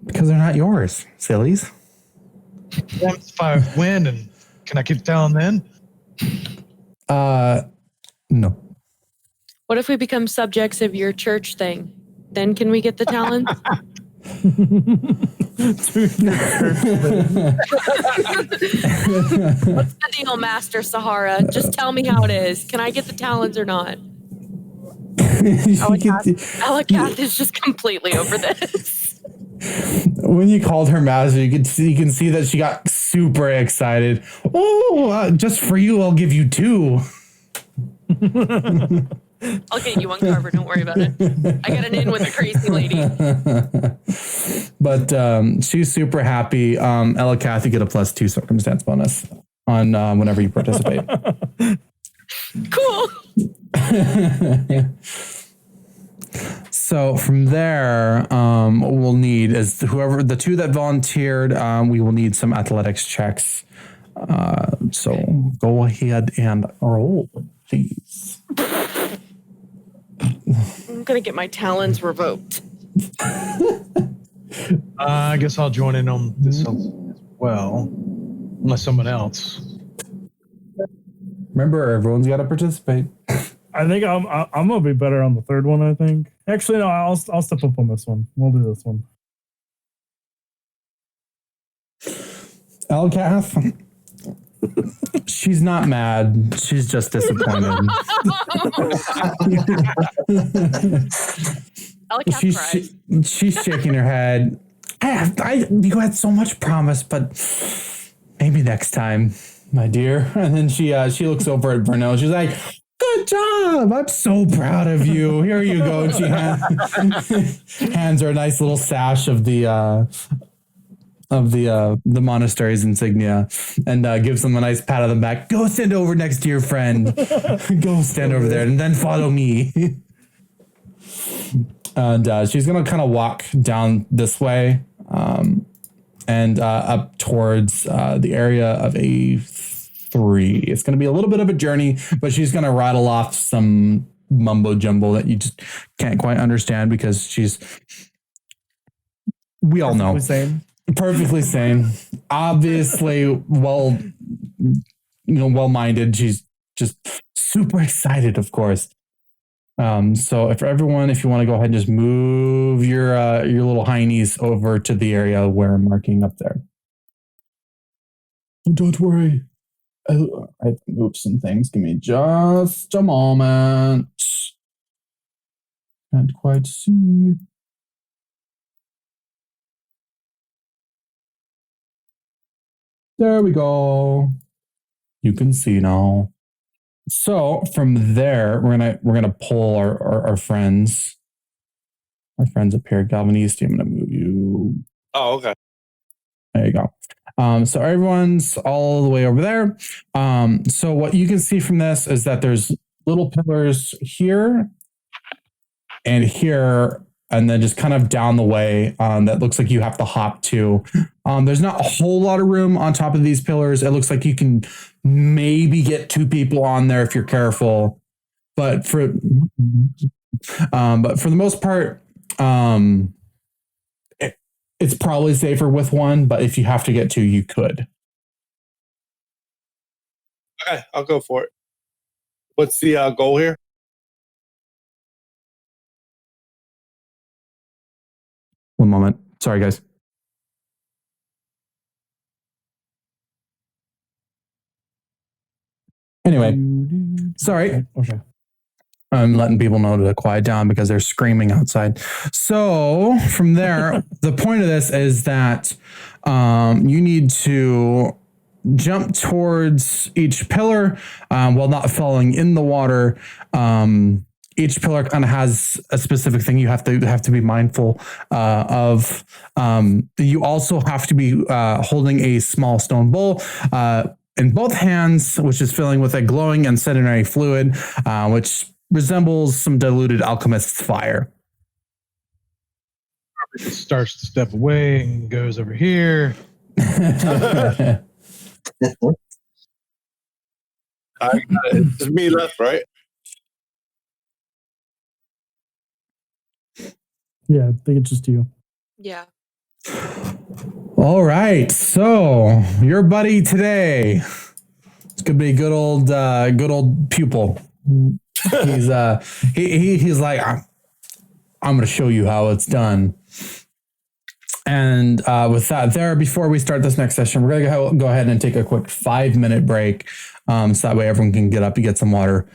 Because they're not yours, sillies. If I win, and can I keep the talent then? No. What if we become subjects of your church thing? Then can we get the talent? What's the deal, Master Sahara? Just tell me how it is. Can I get the talents or not? Alakath is just completely over this. When you called her master, you can see that she got super excited. Oh, just for you, I'll give you 2. I'll get you one, Carver. Don't worry about it. I got an in with a crazy lady. But she's super happy. Elakath, you get a +2 circumstance bonus on whenever you participate. Cool. So from there, we'll need is whoever the 2 that volunteered. We will need some athletics checks. So go ahead and roll, please. I'm gonna get my talons revoked. I guess I'll join in on this as well, unless someone else. Remember, everyone's got to participate. I think I'm gonna be better on the third one. I think. Actually, no. I'll step up on this one. We'll do this one. Elkath, she's not mad. She's just disappointed. She's shaking her head. You had so much promise, but maybe next time, my dear. And then she looks over at Bruno. She's like, "Good job! I'm so proud of you. Here you go." And she hands her a nice little sash of the monastery's insignia, and gives them a nice pat on the back. Go stand over next to your friend. Go stand over there, and then follow me. And she's gonna kind of walk down this way, and up towards the area of A3. It's gonna be a little bit of a journey, but she's gonna rattle off some mumbo jumbo that you just can't quite understand because we all know. Perfectly sane. Obviously, well-minded. She's just super excited, of course. So if you want to go ahead and just move your little heinies over to the area where I'm marking up there. Don't worry. I've moved some things. Give me just a moment. Can't quite see. There we go. You can see now. So from there, we're gonna pull our friends. Our friends up here. Galvanisti, I'm gonna move you. Oh, okay. There you go. So everyone's all the way over there. So what you can see from this is that there's little pillars here and here, and then just kind of down the way that looks like you have to hop to. There's not a whole lot of room on top of these pillars. It looks like you can maybe get 2 people on there if you're careful. But for the most part, it's probably safer with 1. But if you have to get 2, you could. Okay, I'll go for it. What's the goal here? One moment. Sorry, guys. Anyway, sorry. Okay. I'm letting people know to quiet down because they're screaming outside. So from there, the point of this is that you need to jump towards each pillar while not falling in the water. Each pillar kind of has a specific thing you have to be mindful of. You also have to be holding a small stone bowl in both hands, which is filling with a glowing incendiary fluid, which resembles some diluted alchemist's fire. It starts to step away and goes over here. I got it. It's me left, right? Yeah, I think it's just you. Yeah. All right, so your buddy today, it's gonna be a good old pupil. He's he's like, I'm gonna show you how it's done. And with that there, before we start this next session, we're gonna go ahead and take a quick 5-minute break, so that way everyone can get up and get some water.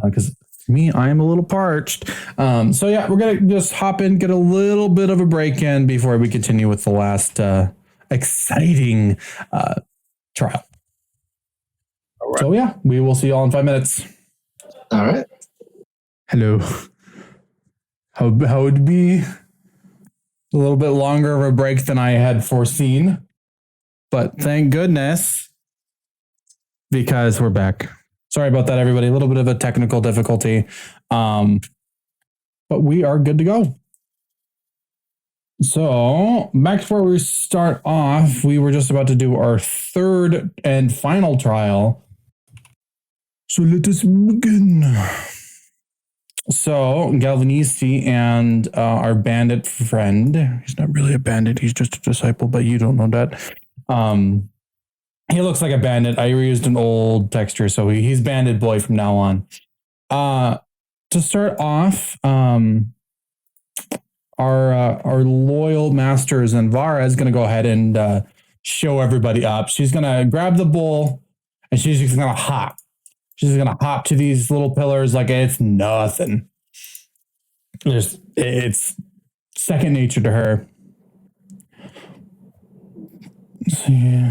Because me, I am a little parched. So yeah, we're gonna just hop in, get a little bit of a break in before we continue with the last exciting trial. All right. So yeah, we will see you all in 5 minutes. All right. Hello. How would be a little bit longer of a break than I had foreseen, but thank goodness, because we're back. Sorry about that, everybody. A little bit of a technical difficulty, but we are good to go. So back before we start off, we were just about to do our 3rd and final trial. So let us begin. So Galvanisti and our bandit friend, he's not really a bandit, he's just a disciple, but you don't know that. He looks like a bandit. I reused an old texture, so he's bandit boy from now on. To start off, our loyal master Zanvara is going to go ahead and show everybody up. She's going to grab the bowl and she's just going to hop. She's going to hop to these little pillars like it's nothing. It's second nature to her. Let's see.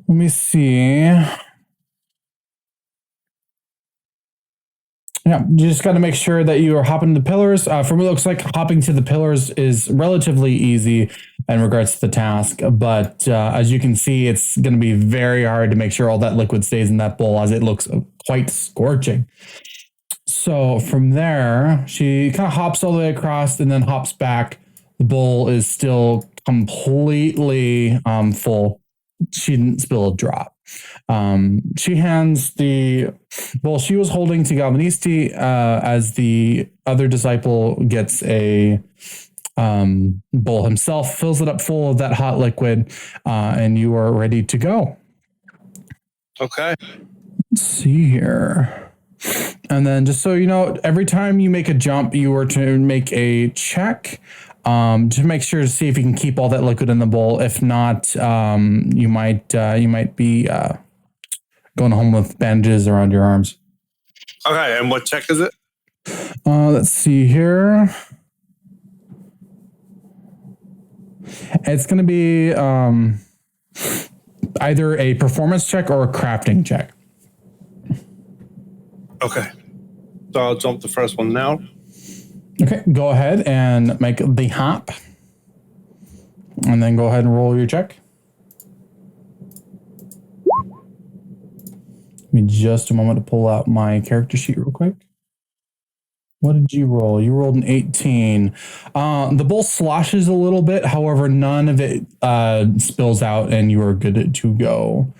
Let me see. Yeah, you just got to make sure that you are hopping the pillars. For me, it looks like hopping to the pillars is relatively easy in regards to the task. But as you can see, it's going to be very hard to make sure all that liquid stays in that bowl as it looks quite scorching. So from there, she kind of hops all the way across and then hops back. The bowl is still completely full. She didn't spill a drop. She hands the bowl she was holding to Galvanisti as the other disciple gets a bowl himself, fills it up full of that hot liquid, and you are ready to go. Okay. Let's see here. And then just so you know, every time you make a jump, you are to make a check to make sure to see if you can keep all that liquid in the bowl. If not, you might be going home with bandages around your arms. Okay, and what check is it? Let's see here. It's going to be either a performance check or a crafting check. Okay. So I'll jump the first one now. Okay, go ahead and make the hop. And then go ahead and roll your check. Give me just a moment to pull out my character sheet real quick. What did you roll? You rolled an 18. The bowl sloshes a little bit. However, none of it spills out and you are good to go.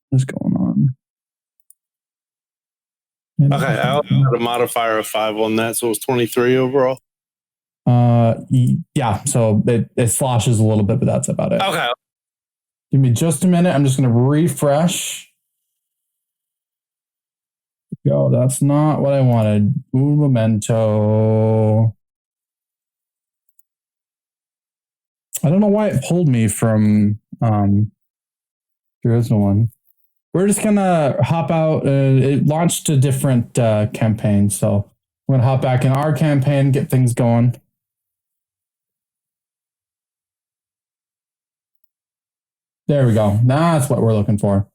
What's going on? Okay, I also had a modifier of 5 on that, so it was 23 overall. Yeah, so it sloshes a little bit, but that's about it. Okay. Give me just a minute. I'm just going to refresh. Go. That's not what I wanted. Ooh, memento. I don't know why it pulled me from there is no one. We're just gonna hop out. It launched a different campaign, so we're gonna hop back in our campaign, get things going. There we go. That's what we're looking for.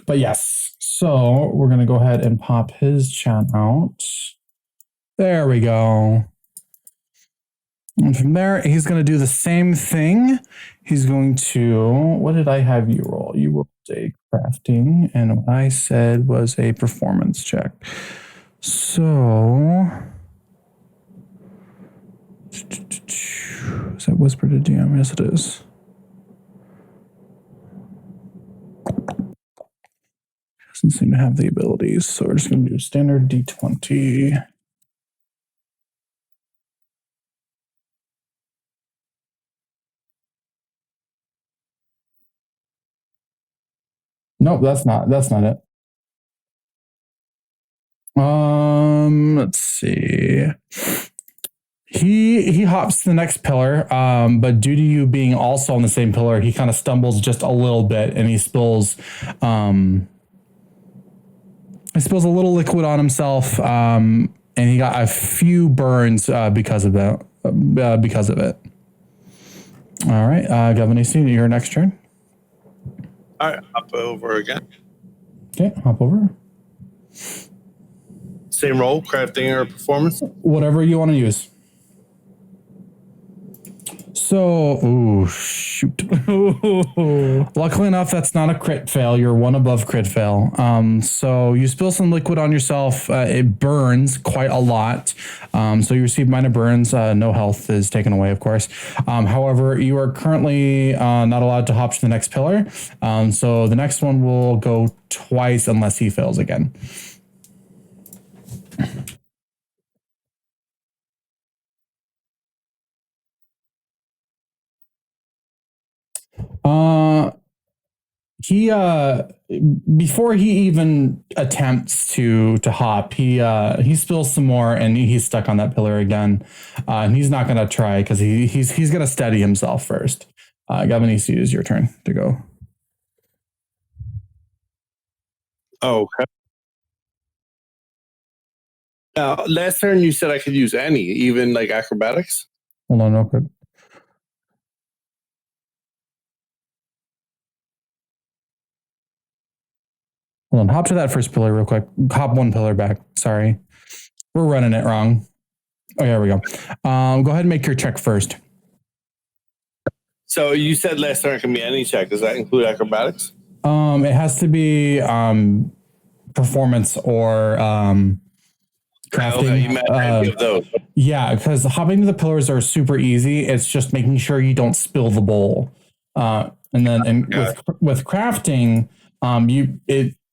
But yes, so we're gonna go ahead and pop his chat out. There we go. And from there, he's going to do the same thing. He's going to, what did I have you roll? You rolled a crafting, and what I said was a performance check. So, is that Whisper to DM? Yes, it is. Doesn't seem to have the abilities, so we're just going to do a standard D20. Nope, that's not it. Let's see. He hops to the next pillar, but due to you being also on the same pillar, he kind of stumbles just a little bit, and he spills a little liquid on himself, and he got a few burns because of it. All right, Governor C, your next turn. All right, hop over again. Okay, hop over. Same roll, crafting or performance? Whatever you want to use. So, ooh, shoot. Luckily enough, that's not a crit fail. You're one above crit fail. So you spill some liquid on yourself. It burns quite a lot. So you receive minor burns. No health is taken away, of course. However, you are currently not allowed to hop to the next pillar. So the next one will go twice unless he fails again. He before he even attempts to hop, he spills some more and he's stuck on that pillar again. And he's not gonna try because he's gonna steady himself first. Gavin, it is your turn to go. Oh, okay. Now, last turn you said I could use any, even like acrobatics. Hold on real quick. Hold on, hop to that first pillar real quick. Hop one pillar back. Sorry. We're running it wrong. Oh, there we go. Go ahead and make your check first. So you said last turn can be any check. Does that include acrobatics? It has to be performance or crafting. Okay, you meant any of those. Yeah, because hopping to the pillars are super easy. It's just making sure you don't spill the bowl. And then with crafting,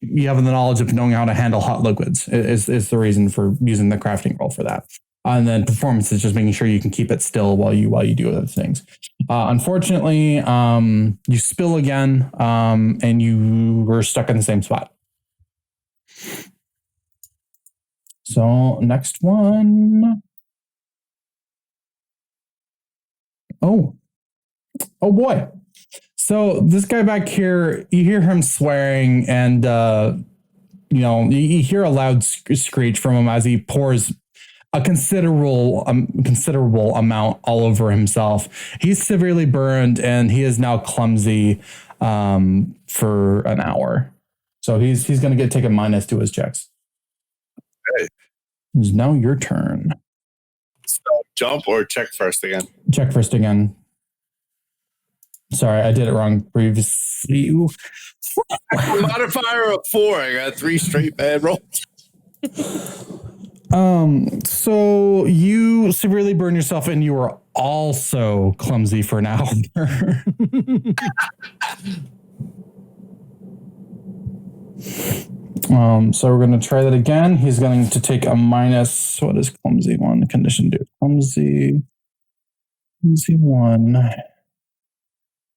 you have the knowledge of knowing how to handle hot liquids is the reason for using the crafting roll for that. And then performance is just making sure you can keep it still while you do other things. Unfortunately, you spill again, and you were stuck in the same spot. So next one. Oh boy. So this guy back here, you hear him swearing, and you hear a loud screech from him as he pours a considerable amount all over himself. He's severely burned, and he is now clumsy for an hour. So he's going to take a minus to his checks. Hey. It's now your turn. So jump or check first again? Check first again. Sorry, I did it wrong previously. Modifier of 4. I got 3 straight bad rolls. So you severely burn yourself and you are also clumsy for an hour. So we're going to try that again. He's going to take a minus. What does clumsy 1 condition do? Clumsy 1.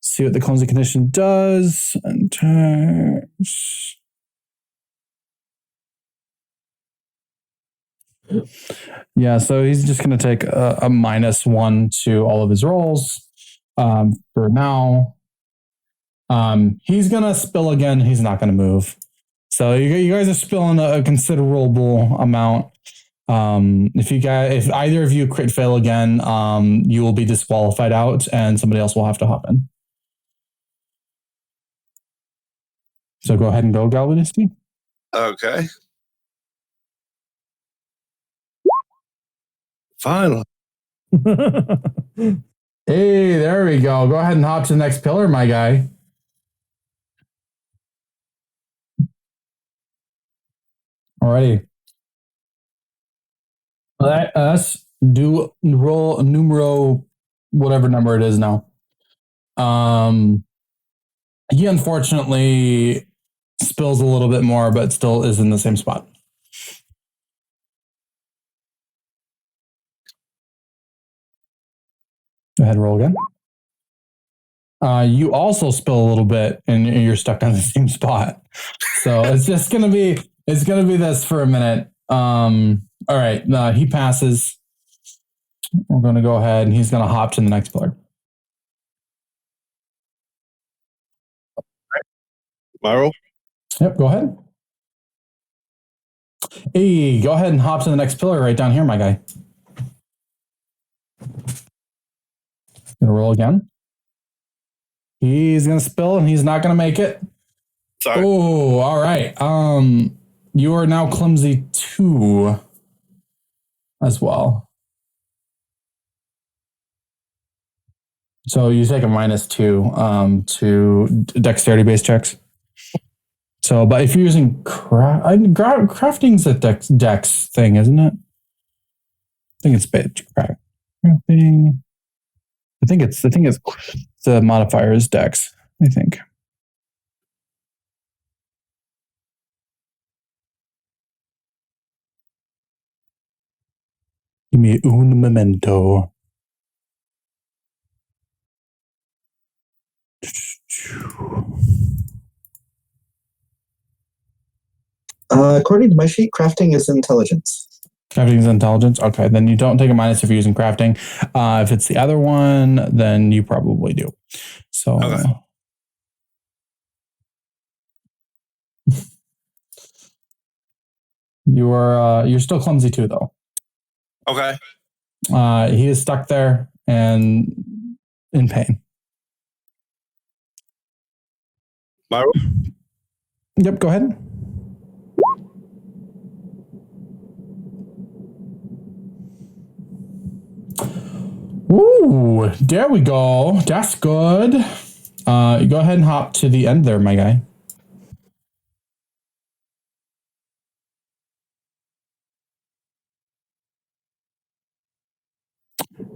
See what the clumsy condition does. And yeah, so he's just going to take a -1 to all of his rolls for now. He's going to spill again. He's not going to move. So you guys are spilling a considerable amount. If either of you crit fail again, you will be disqualified out, and somebody else will have to hop in. So go ahead and go, Galvanisty. Okay. Finally. Hey, there we go. Go ahead and hop to the next pillar, my guy. Alrighty. Let us do roll numero, whatever number it is now. He unfortunately spills a little bit more, but still is in the same spot. Go ahead and roll again. You also spill a little bit and you're stuck on the same spot. So it's just going to be this for a minute. All right. He passes. We're going to go ahead and he's going to hop to the next pillar. My roll? Yep. Go ahead. Hey, go ahead and hop to the next pillar right down here, my guy. Gonna roll again. He's gonna spill and he's not gonna make it. Sorry. Oh, all right. You are now clumsy 2 as well. So you take a -2 to dexterity based checks. So, but if you're using crafting's a dex thing, isn't it? I think it's crafting. I think it's the modifier is dex, I think. Give me un momento. According to my sheet, crafting is intelligence. Crafting is intelligence. Okay, then you don't take a minus if you're using crafting. If it's the other one, then you probably do. So, okay. You're still clumsy 2, though. Okay. He is stuck there and in pain. My roll? Yep, go ahead. Ooh, there we go. That's good. You go ahead and hop to the end there, my guy.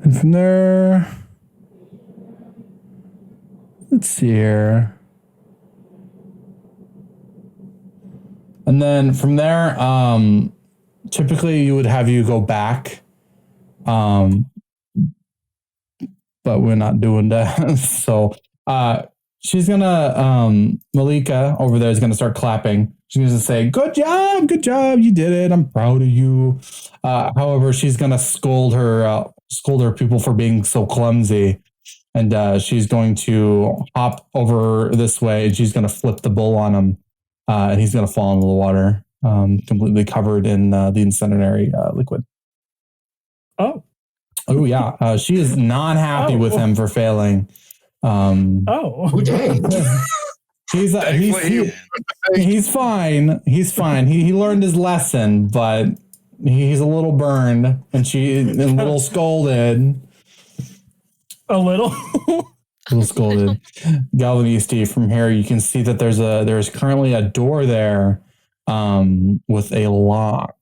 And from there, let's see here. And then from there, typically you would have you go back. But we're not doing that. So she's gonna Malika over there is gonna start clapping. She's gonna say, good job, you did it. I'm proud of you. However, she's gonna scold her people for being so clumsy. And she's going to hop over this way and she's gonna flip the bull on him. And he's gonna fall into the water, completely covered in the incendiary liquid. Oh yeah, she is not happy with him for failing. Dang. He's fine. He's fine. He learned his lesson, but He's a little burned, and she's a little scolded. A little. A little scolded. Galvan Steve, from here you can see that there's currently a door there, with a lock.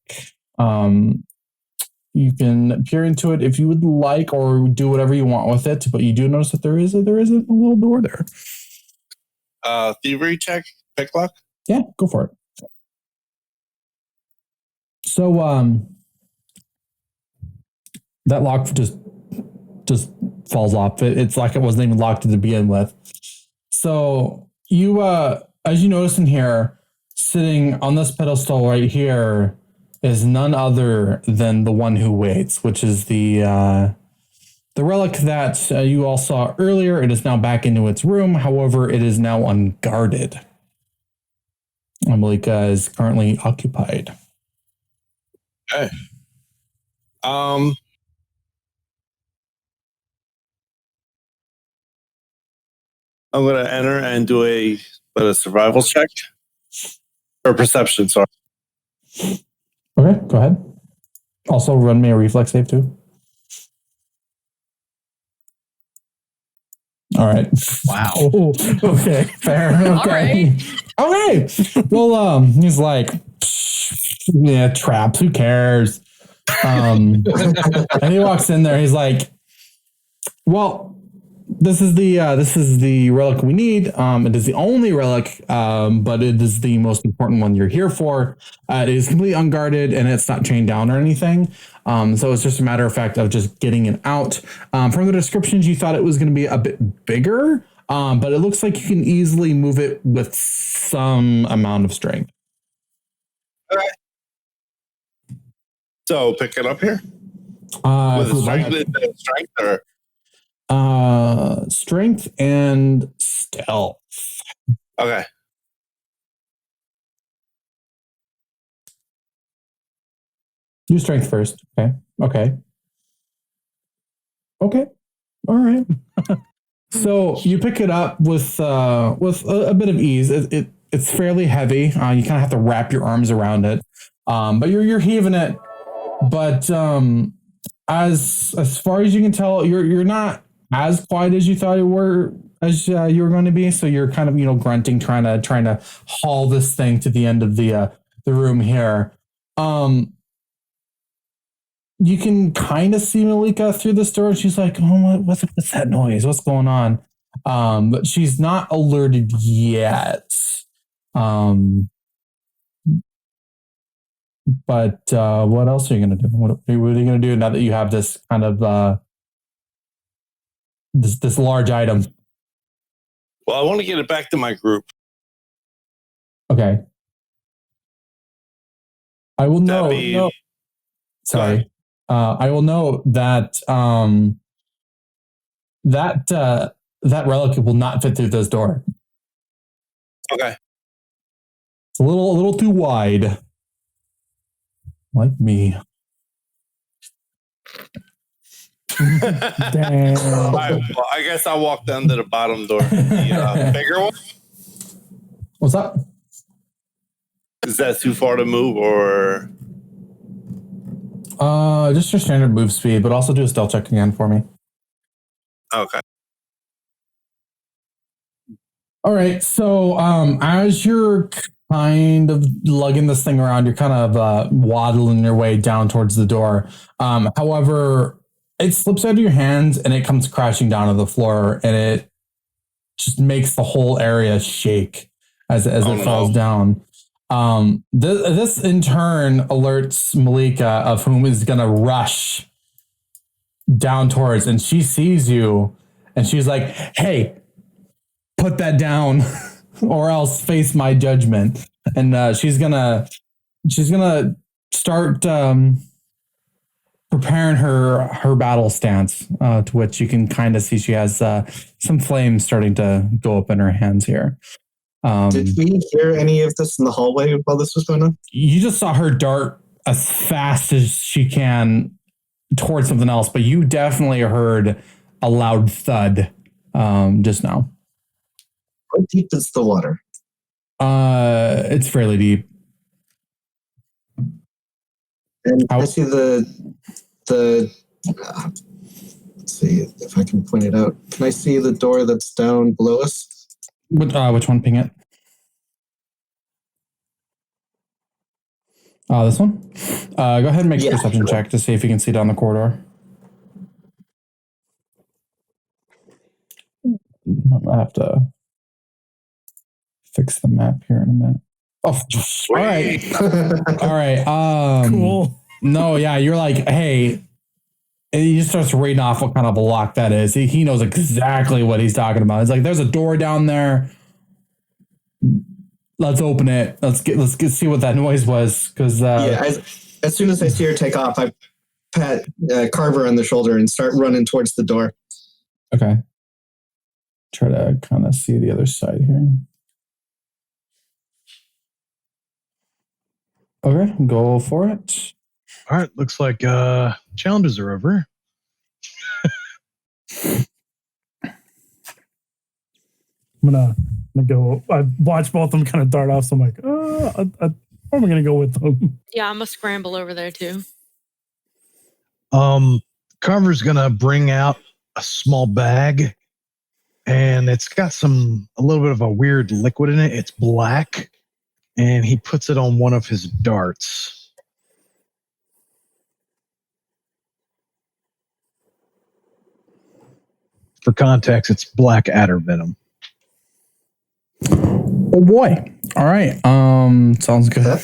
You can peer into it if you would like, or do whatever you want with it. But you do notice that there is a little door there. Thievery check, pick lock. Yeah, go for it. So that lock just falls off. It's like it wasn't even locked to begin with. So you as you notice in here, sitting on this pedestal right here is none other than the one who waits, which is the relic that you all saw earlier. It is now back into its room. However, it is now unguarded. Malika is currently occupied. Okay. I'm gonna enter and do a survival check or perception. Sorry. Okay, go ahead. Also, run me a reflex save too. All right. Wow. Oh, okay. Fair. Okay. Okay. Well, he's like, yeah, traps. Who cares? And he walks in there. He's like, well, this is the relic we need. It is the only relic, but it is the most important one you're here for. It is completely unguarded and it's not chained down or anything. So it's just a matter of fact of just getting it out. From the descriptions, you thought it was going to be a bit bigger, but it looks like you can easily move it with some amount of strength. Okay. So pick it up here. With Strength or strength and stealth. okay. Do strength first. Okay. All right. So you pick it up with a bit of ease. It's fairly heavy. You kind of have to wrap your arms around it. But you're heaving it. But as far as you can tell, you're not as quiet as you thought you were going to be. So you're kind of grunting, trying to haul this thing to the end of the room here. You can kind of see Malika through this door, and she's like, "Oh, what's that noise? What's going on?" But she's not alerted yet. But what else are you going to do? What are you going to do now that you have this kind of this large item? Well, I want to get it back to my group. Okay. I will know. Sorry. I will know that that relic will not fit through this door. Okay. It's a little too wide. Like me. Damn. I guess I'll walk down to the bottom door. The bigger one? What's up? Is that too far to move or? Just your standard move speed, but also do a stealth check again for me. Okay. All right. So, as you're kind of lugging this thing around, you're kind of waddling your way down towards the door. However, it slips out of your hands and it comes crashing down to the floor, and it just makes the whole area shake as it falls down. This in turn alerts Malika, of whom is going to rush down towards, and she sees you and she's like, "Hey, put that down or else face my judgment." And she's gonna start preparing her battle stance, to which you can kind of see she has some flames starting to go up in her hands here. Did we hear any of this in the hallway while this was going on? You just saw her dart as fast as she can towards something else, but you definitely heard a loud thud just now. How deep is the water? It's fairly deep. And How- I see let's see if I can point it out. Can I see the door that's down below us? Which one? Ping it. This one. Go ahead and make a Yeah, perception sure. check to see if you can see down the corridor. I have to fix the map here in a minute. Oh, all right. All right. Cool. No, yeah, you're like, hey, and he just starts reading off what kind of a lock that is. He knows exactly what he's talking about. It's like, there's a door down there. Let's open it. Let's see what that noise was. Because Yeah, as soon as I see her take off, I pat Carver on the shoulder and start running towards the door. okay. Try to kind of see the other side here. Okay, go for it. All right, looks like challenges are over. I'm gonna go. I watch both of them kind of dart off. So I'm like, I'm gonna go with them. Yeah, I'm gonna scramble over there too. Carver's gonna bring out a small bag, and it's got a little bit of a weird liquid in it. It's black, and he puts it on one of his darts. For context, it's black adder venom. Oh boy. All right. Sounds good.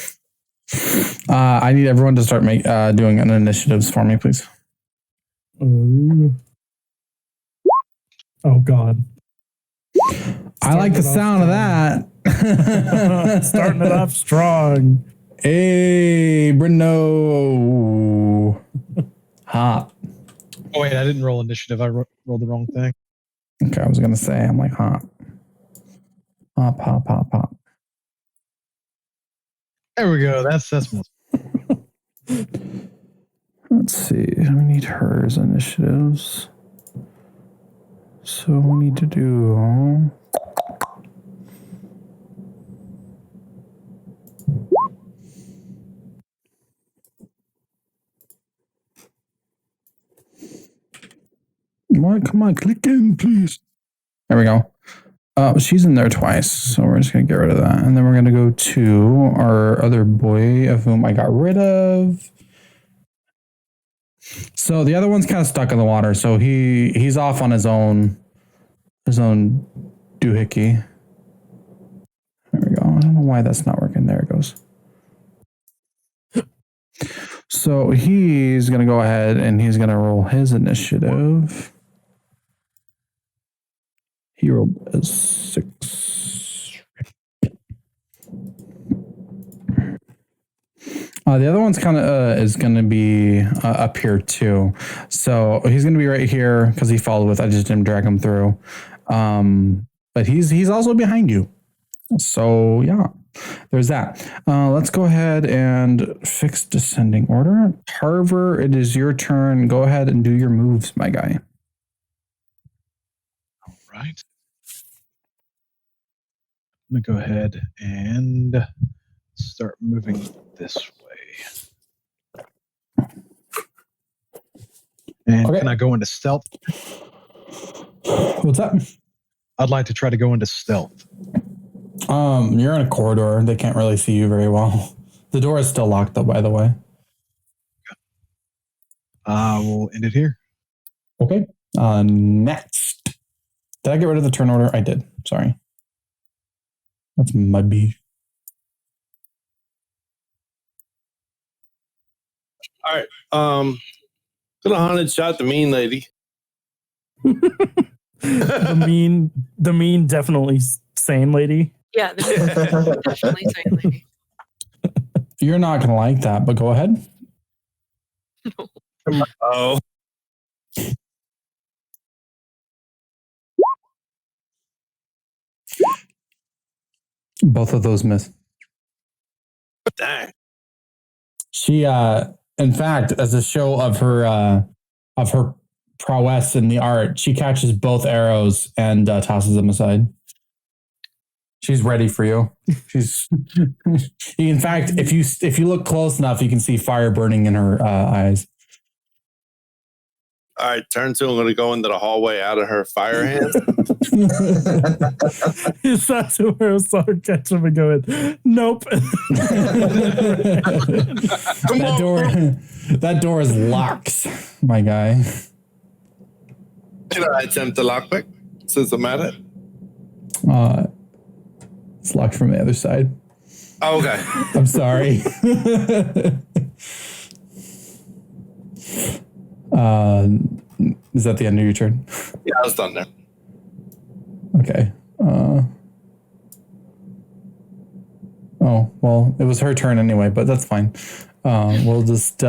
I need everyone to start doing an initiatives for me, please. Oh God. I like the sound of that. Starting it off strong. Hey, Bruno. Hop. Oh wait, I didn't roll initiative. I rolled the wrong thing. Okay, I was gonna say, I'm like hop. Hop, hop, hop, hop. There we go. That's most. Let's see. We need hers initiatives. So we need to do. Come on, click in, please. There we go. She's in there twice, so we're just gonna get rid of that, and then we're gonna go to our other boy of whom I got rid of. So the other one's kind of stuck in the water, so he's off on his own doohickey. There we go. I don't know why that's not working. There it goes. So he's gonna go ahead and he's gonna roll his initiative. He rolled a 6. The other one's kind of is going to be up here too. So he's going to be right here because he followed with. I just didn't drag him through. But he's also behind you. So yeah, there's that. Let's go ahead and fix descending order. Carver, it is your turn. Go ahead and do your moves, my guy. Right. I'm going to go ahead and start moving this way. And Okay. Can I go into stealth? What's up? I'd like to try to go into stealth. You're in a corridor. They can't really see you very well. The door is still locked though, by the way. We'll end it here. Okay. Next. Did I get rid of the turn order? I did. Sorry. That's my B. All right. Gonna haunted shot the mean lady. The mean, definitely sane lady. Yeah, definitely same lady. You're not going to like that, but go ahead. Oh, Both of those miss. dang. She, in fact, as a show of her prowess in the art, she catches both arrows and tosses them aside. She's ready for you. She's. In fact, if you look close enough, you can see fire burning in her eyes. All right, turn two. I'm going to go into the hallway out of her fire hands. Is that to where I saw her catch him and going, nope. That door is locked, my guy. Can I attempt to lockpick since I'm at it? It's locked from the other side. Oh, okay. I'm sorry. Is that the end of your turn? Yeah, I was done there. Okay. Oh, well, it was her turn anyway, but that's fine. We'll just... you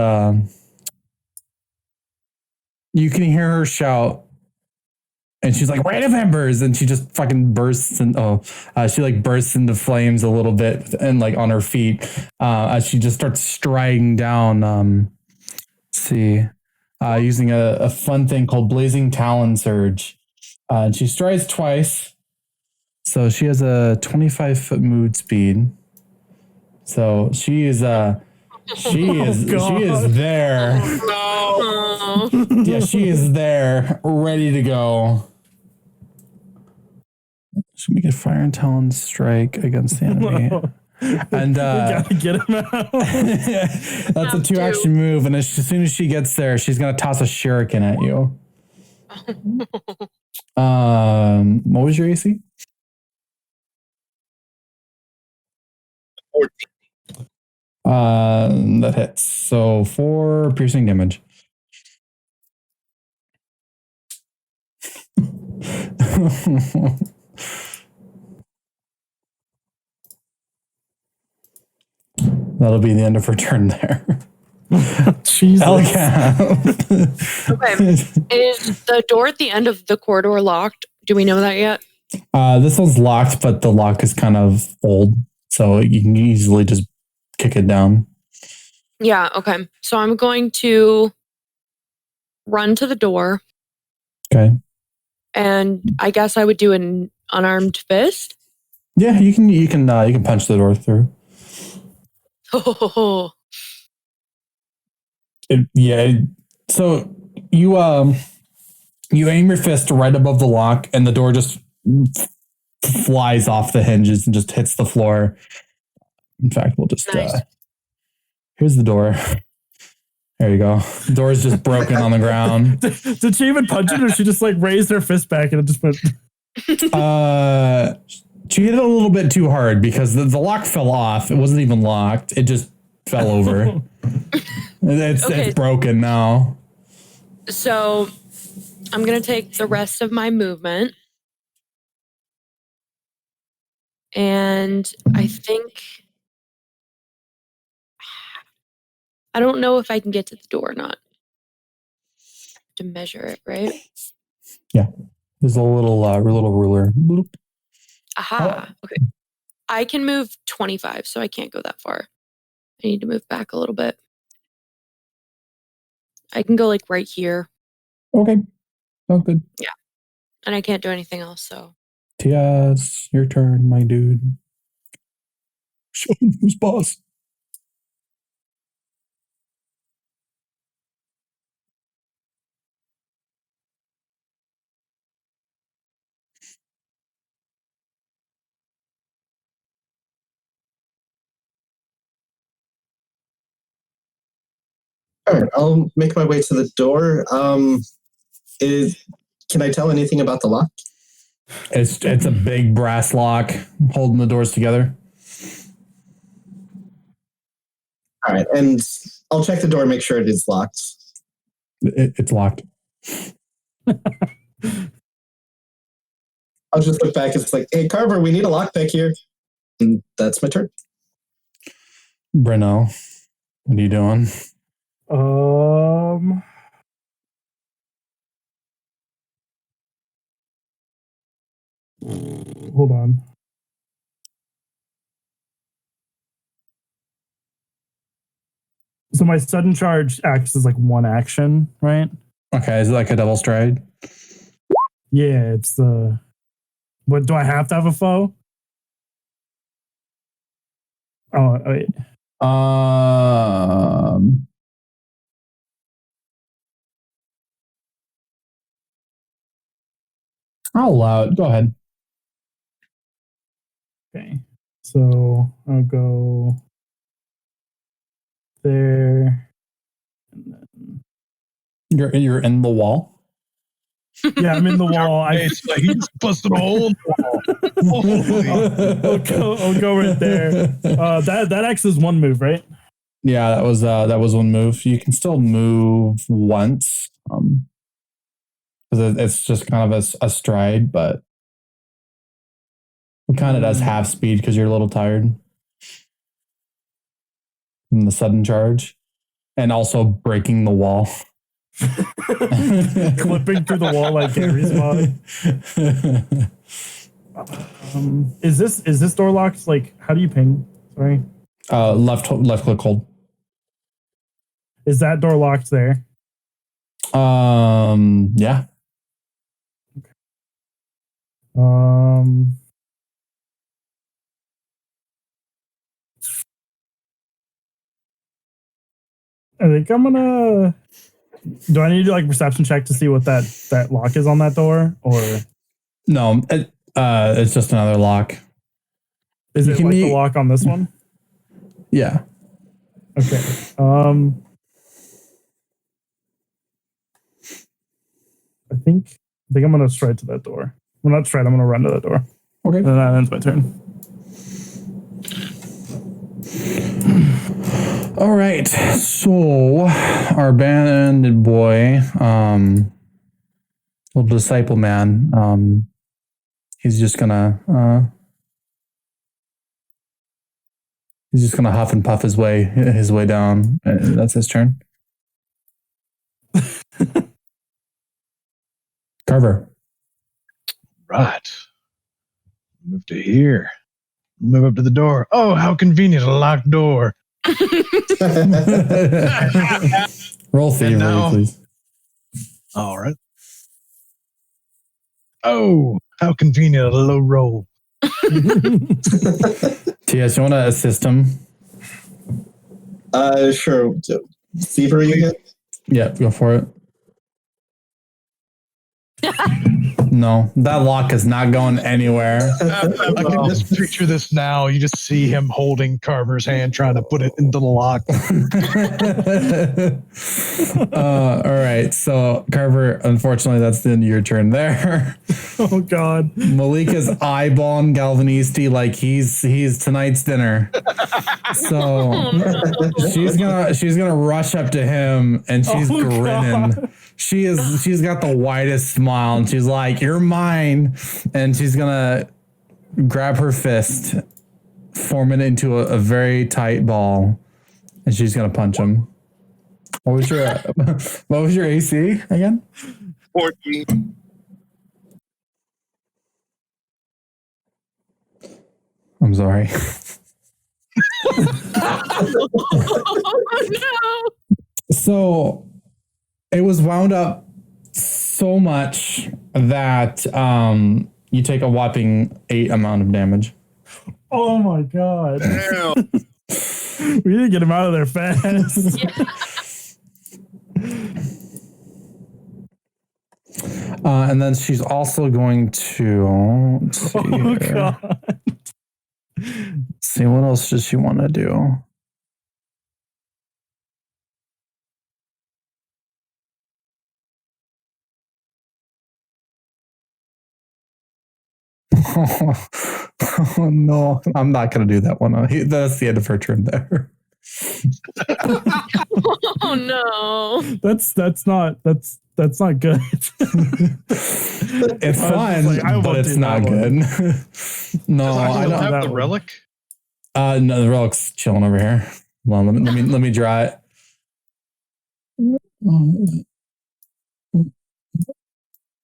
can hear her shout, and she's like, "Random members!" And she just fucking bursts and she like bursts into flames a little bit and like on her feet as she just starts striding down. Let's see, using a fun thing called Blazing Talon Surge, and she strides twice. So she has a 25-foot move speed. So she is there. No. Yeah, she is there, ready to go. Should make a fire and talon strike against the enemy. And we gotta get him out. that's a 2-action move, and as soon as she gets there, she's gonna toss a shuriken at you. What was your AC? 14. That hits. So 4 piercing damage. That'll be the end of her turn there. Jesus. Okay. Is the door at the end of the corridor locked? Do we know that yet? This one's locked, but the lock is kind of old, so you can easily just kick it down. Yeah, okay. So I'm going to run to the door. Okay. And I guess I would do an unarmed fist. Yeah, you can punch the door through. Oh, So you aim your fist right above the lock, and the door just flies off the hinges and just hits the floor. In fact, we'll just nice. Here's the door. There you go. The door is just broken on the ground. Did she even punch it, or she just like raised her fist back and it just went? She hit it a little bit too hard because the lock fell off. It wasn't even locked. It just fell over. It's broken now. So I'm going to take the rest of my movement. And I think... I don't know if I can get to the door or not. To measure it, right? Yeah. There's a little ruler. Bloop. Aha. Okay. I can move 25, so I can't go that far. I need to move back a little bit. I can go like right here. Okay. Sounds good. Yeah. And I can't do anything else, so. Tias, your turn, my dude. Show him who's boss. All right, I'll make my way to the door. Can I tell anything about the lock? It's a big brass lock holding the doors together. All right, and I'll check the door and make sure it is locked. It's locked. I'll just look back. It's like, hey, Carver, we need a lockpick here. And that's my turn. Breno, what are you doing? Hold on. So my sudden charge acts as like one action, right? Okay, is it like a double stride? Yeah, it's the... What, do I have to have a foe? Oh, wait. I'll allow it. Go ahead. Okay. So I'll go there. And then, You're in the wall. yeah, I'm in the wall. It's like he just busted a hole in the wall. I'll go right there. That X is one move, right? Yeah, that was one move. You can still move once, because it's just kind of a stride, but it kind of does half speed because you're a little tired from the sudden charge, and also breaking the wall, Clipping through the wall like Gary's body. Is this door locked? Like, how do you ping? Sorry. Left click hold. Is that door locked there? Yeah. I think I'm gonna. Do I need to do like a perception check to see what that lock is on that door, or No, it's just another lock. is it like the lock on this one? Yeah. Okay. I think I'm gonna stride to that door. Well, not stride. I'm gonna run to that door. Okay. And then that ends my turn. All right. So our bandit boy, little disciple man, he's just gonna huff and puff his way down. That's his turn. Carver. Right. Move to here. Move up to the door. Oh, how convenient, a locked door. Roll thievery, now- please. All right. Oh, how convenient, a low roll. T.S., you want to assist him? Sure. Thievery again? Yeah, go for it. No, that lock is not going anywhere. I can just picture this now. You just see him holding Carver's hand, trying to put it into the lock. All right, so Carver, unfortunately, that's the end of your turn there. Oh God. Malika's eyeballing Galvanisti like he's tonight's dinner. So she's gonna rush up to him and she's grinning. God. She's got the widest smile and she's like, "You're mine," and she's gonna grab her fist, form it into a very tight ball, and she's gonna punch him. What was your AC again? 14. I'm sorry. Oh no! So it was wound up so much that you take a whopping 8 amount of damage. Oh my God. Damn. We need to get him out of there fast. And then she's also going to let's see, Oh here. God. See what else does she want to do? Oh no, I'm not going to do that one. That's the end of her turn there. Oh no! That's not good. It's fun, like, I but won't it's do not that good. No, Does I I still don't. have that the one. relic? No, the relic's chilling over here. Well, let me draw it.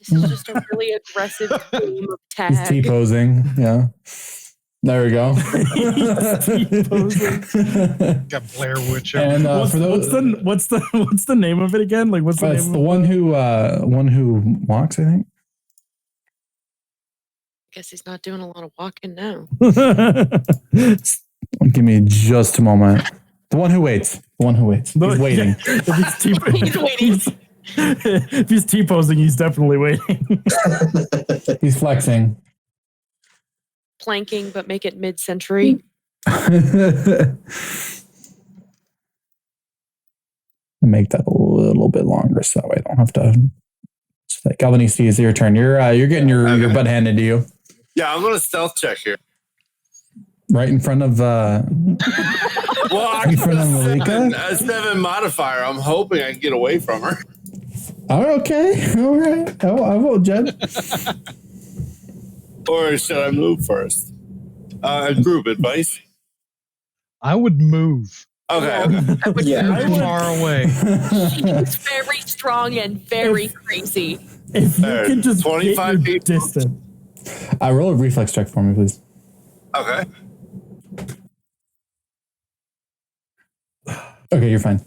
This is just a really aggressive game of He's tag. T-posing. Yeah. There we go. He's T-posing. Got Blair Witch. And What's the name of it again? Like, what's the it's name the of one who walks, I think. Guess he's not doing a lot of walking now. Give me just a moment. The one who waits. The one who waits. He's waiting. Yeah, He's waiting. If he's T-posing, he's definitely waiting. He's flexing. Planking, but make it mid-century. Make that a little bit longer so I don't have to. Galvanisti, it's your turn. You're getting your butt handed to you. Yeah, I'm going to stealth check here. Right in front of Well, I in front of Malika? a 7 modifier. I'm hoping I can get away from her. Oh, okay. All right. I will, Jed. Or should I move first? Group advice. I would move Okay. Yeah. far away. He's very strong and very crazy. If you can just 25 get your people. distance. Roll a reflex check for me, please. Okay. Okay, you're fine.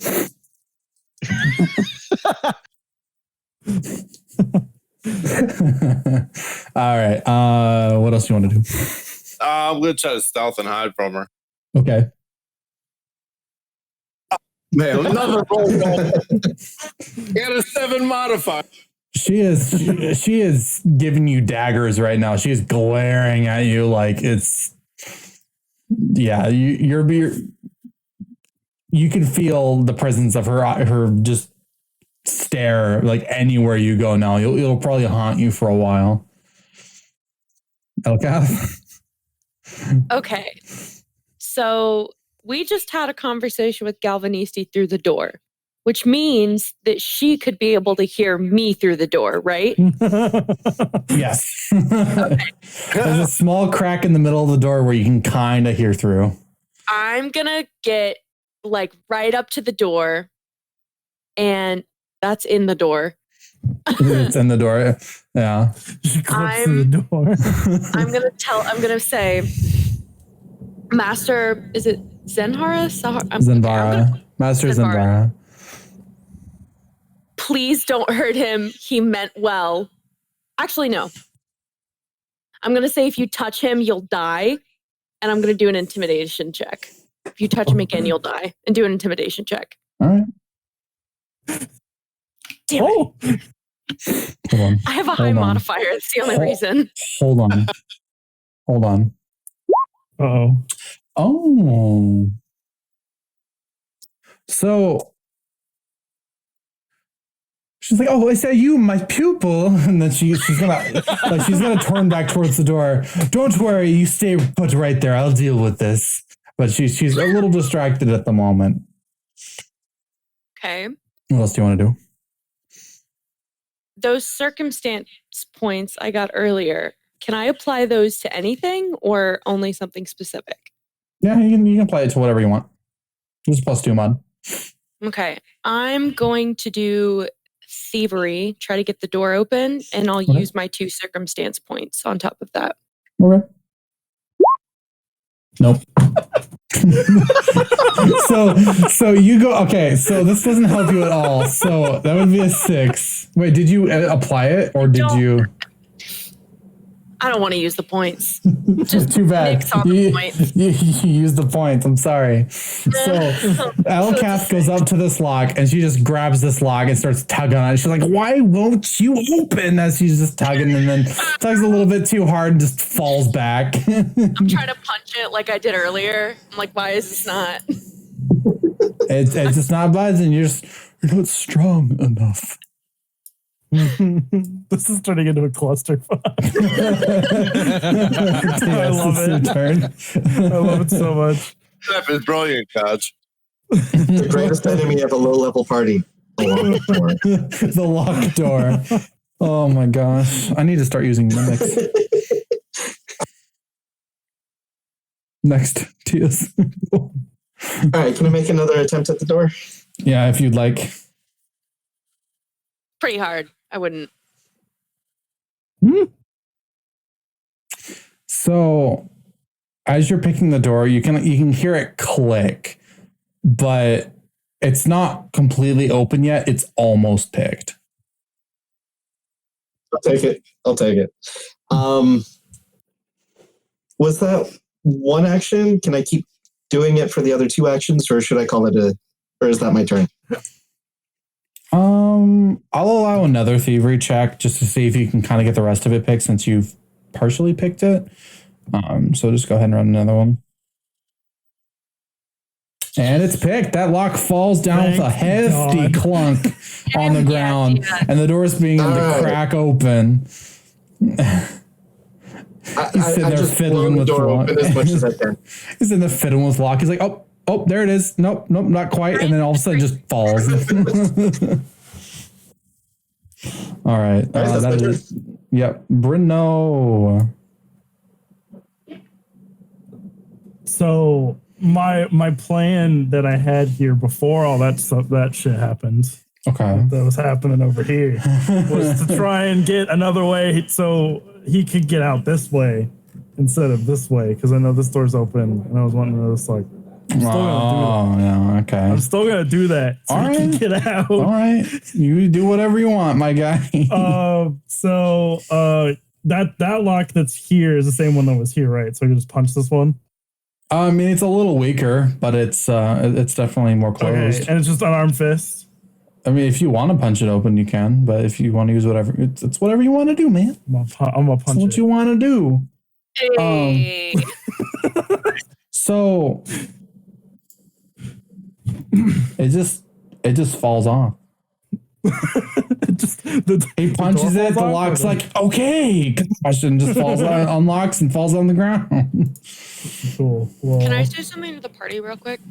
All right. What else do you want to do? I'm going to try to stealth and hide from her. Okay. Man, another roll. I got a 7 modifier. She is giving you daggers right now. She is glaring at you like it's. Yeah, you can feel the presence of her just stare like anywhere you go now. It'll probably haunt you for a while. Elkath? Okay. So we just had a conversation with Galvanisti through the door, which means that she could be able to hear me through the door, right? Yes. There's a small crack in the middle of the door where you can kind of hear through. I'm going to get like right up to the door, and that's in the door. It's in the door. Yeah. She clips to the door. I'm going to say, Master, is it Zenhara? Zenvara. Master Zenvara. Please don't hurt him. He meant well. Actually, no. I'm going to say if you touch him, you'll die. And I'm going to do an intimidation check. If you touch him again, you'll die. And do an intimidation check. All right. Damn it. Oh, Hold on. I have a high Hold on. modifier. That's the only reason. Hold on. Hold on. uh-oh. Oh. So she's like, "Oh, is that you, my pupil?" And then she's gonna turn back towards the door. "Don't worry, you stay put right there. I'll deal with this." But she's a little distracted at the moment. Okay. What else do you want to do? Those circumstance points I got earlier, can I apply those to anything or only something specific? Yeah, you can apply it to whatever you want. Just +2 mod. Okay. I'm going to do thievery, try to get the door open, and I'll Okay. use my 2 circumstance points on top of that. Okay. Nope. so you go. Okay, so this doesn't help you at all. So that would be a 6. Wait, did you apply it or did you? I don't want to use the points. Just Too bad. nix on the point. You used the points. I'm sorry. So Elkath goes up to this lock and she just grabs this lock and starts tugging on it. She's like, "Why won't you open?" As she's just tugging and then tugs a little bit too hard and just falls back. I'm trying to punch it like I did earlier. I'm like, why is this not? It's just not buzzing. You're not strong enough. This is turning into a clusterfuck. I love it. Turn. I love it so much. That is brilliant, Coach. The greatest enemy of a low-level party. The locked door. Oh my gosh. I need to start using mimics. Next, Tias. All right, can I make another attempt at the door? Yeah, if you'd like. Pretty hard. I wouldn't. So, as you're picking the door, you can hear it click, but it's not completely open yet. It's almost picked. I'll take it. Was that one action? Can I keep doing it for the other 2 actions, or should I call it or is that my turn? I'll allow another thievery check just to see if you can kind of get the rest of it picked since you've partially picked it. So just go ahead and run another one. And it's picked. That lock falls down with a hefty clunk on the ground, and the door's being to crack open. He's sitting there fiddling with the lock. As much as I can. He's in the fiddling with lock. He's like, oh, there it is. Nope, not quite. And then all of a sudden, it just falls. All right. That is, yep. Bruno. So my plan that I had here before all that stuff, that shit happened. Okay. That was happening over here was to try and get another way so he could get out this way instead of this way, because I know this door's open and I was wanting to just like, I'm still gonna do that. Yeah, okay. I'm still gonna do that so he can get out. All right. You do whatever you want, my guy. So that lock that's here is the same one that was here, right? So I can just punch this one. I mean, it's a little weaker, but it's definitely more closed. Okay, and it's just unarmed fist. I mean, if you want to punch it open, you can. But if you want to use whatever, it's whatever you want to do, man. I'm gonna punch it. What you want to do. Hey. So it just falls off. He punches it. The lock's like, okay, gosh, and just falls out, unlocks and falls on the ground. Cool. Well, Can I say something to the party real quick?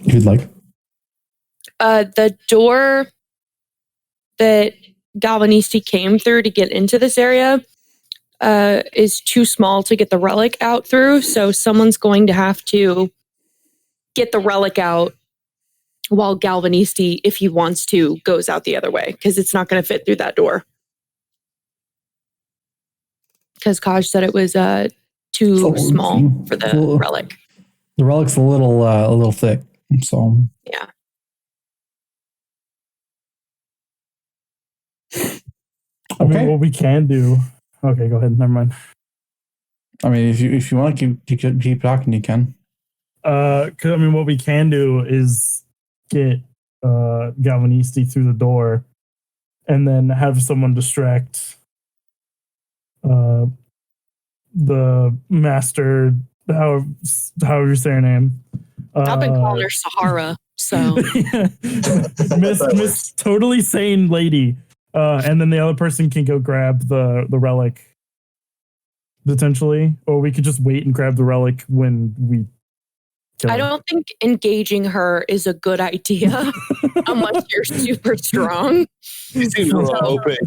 If you'd like. The door that Galvanisti came through to get into this area is too small to get the relic out through. So someone's going to have to get the relic out while Galvanisti, if he wants to, goes out the other way, because it's not going to fit through that door. Because Kaj said it was too small for the relic. The relic's a little thick, so yeah. I mean, what we can do. Okay, go ahead. Never mind. I mean, if you want to keep talking, you can. Because I mean, what we can do is get Galvanisti through the door, and then have someone distract the master. However you say her name. I've been calling her Sahara. So Miss totally sane lady. And then the other person can go grab the relic, potentially, or we could just wait and grab the relic when we. I don't think engaging her is a good idea unless you're super strong. You seem a little open.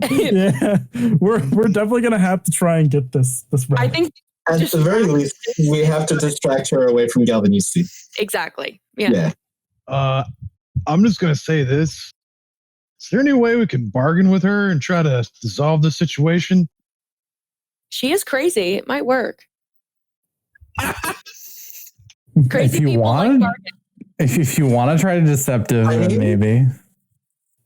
Yeah, we're definitely gonna have to try and get this relic. I think at the very least we have to distract her away from Galvanisti. Exactly. Yeah. I'm just gonna say this. Is there any way we can bargain with her and try to dissolve the situation? She is crazy. It might work. Crazy if you people want, like bargain. if you want to try to deceptive, maybe.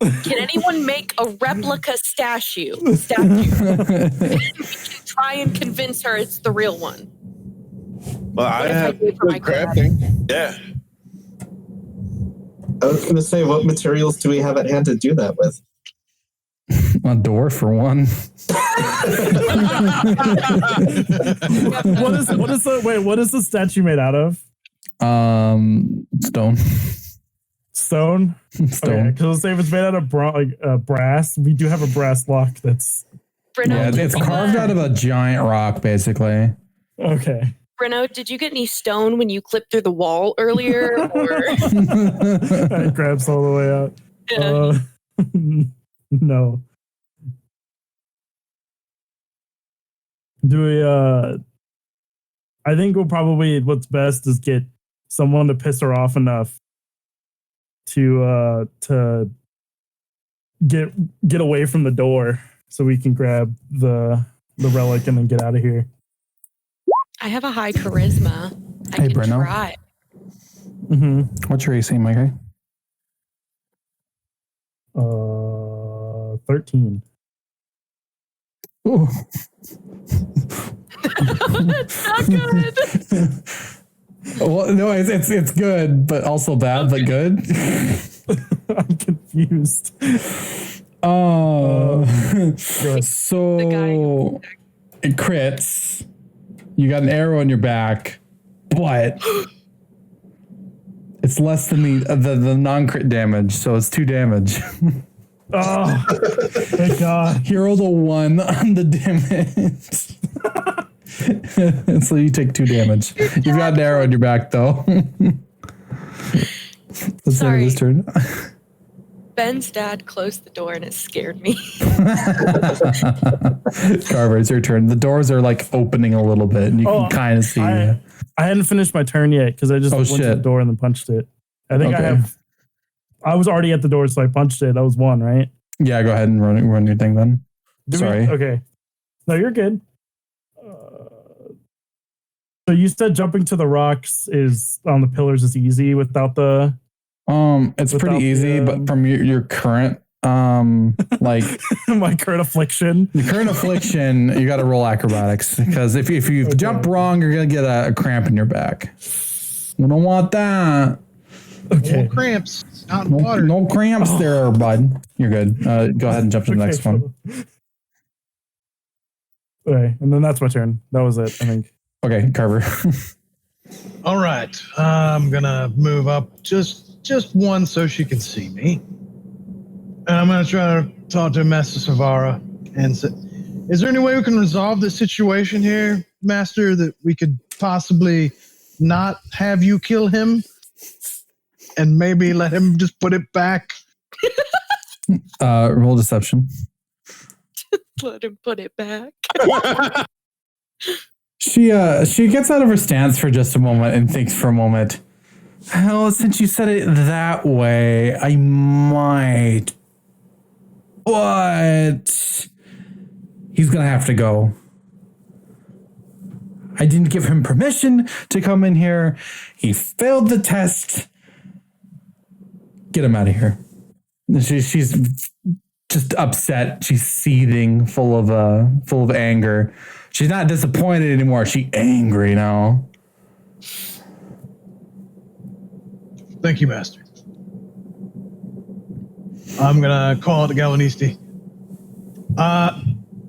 Can anyone make a replica statue? We can try and convince her it's the real one. Well, I have good crafting. Yeah. I was going to say, what materials do we have at hand to do that with? A door for one. What is the statue made out of? Stone. Stone? Stone. Because let's say if it's made out of brass, we do have a brass lock that's... Bruno, it's carved out of a giant rock, basically. Okay. Bruno, did you get any stone when you clipped through the wall earlier? Or? It grabs all the way out. Yeah. No. Do we, I think what's best is get someone to piss her off enough to get away from the door so we can grab the relic and then get out of here. I have a high charisma. I can Bruno. try. Mm-hmm. What's your AC, my guy? 13. Ooh. That's not good. Well, no, it's good, but also bad, but good. I'm confused. Oh, The so it crits. You got an arrow in your back, but it's less than the non-crit damage, so it's 2 damage. Oh, thank God. Hero the 1 on the damage. So you take 2 damage. You've got an arrow in your back, though. Let's end Sorry. this turn. Ben's dad closed the door and it scared me. Carver, it's your turn. The doors are like opening a little bit, and you can kind of see. I hadn't finished my turn yet because I just went to the shit. door and then punched it. I think Okay. I was already at the door, so I punched it. That was 1, right? Yeah, go ahead and run your thing then. Sorry. Okay. No, you're good. So you said jumping to the rocks is on the pillars is easy without the. It's Without pretty easy, the, but from your current like my current affliction. your current affliction, you got to roll acrobatics because if you jump wrong, you're gonna get a cramp in your back. We don't want that. Okay. No cramps, not in water. No cramps there, bud. You're good. Go ahead and jump to the next one. Okay, and then that's my turn. That was it, I think. Okay, Carver. All right, I'm gonna move up just 1 so she can see me, and I'm gonna try to talk to Master Savara and say, "Is there any way we can resolve this situation here, Master? That we could possibly not have you kill him, and maybe let him just put it back?" Roll deception. Let him put it back. She gets out of her stance for just a moment and thinks for a moment. Well, since you said it that way, I might. But he's gonna have to go. I didn't give him permission to come in here. He failed the test. Get him out of here. She's just upset. She's seething, full of anger. She's not disappointed anymore. She's angry now. Thank you, Master. I'm gonna call it to Galvanisti.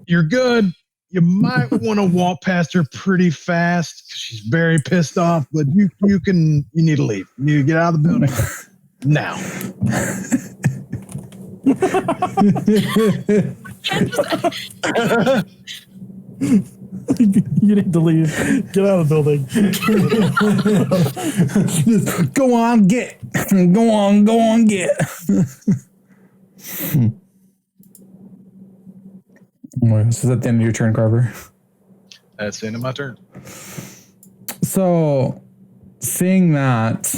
You're good. You might want to walk past her pretty fast because she's very pissed off. But you need to leave. You need to get out of the building now. You need to leave. Get out of the building. Just go on, get. Go on, get. Is that the end of your turn, Carver? That's the end of my turn. So, seeing that,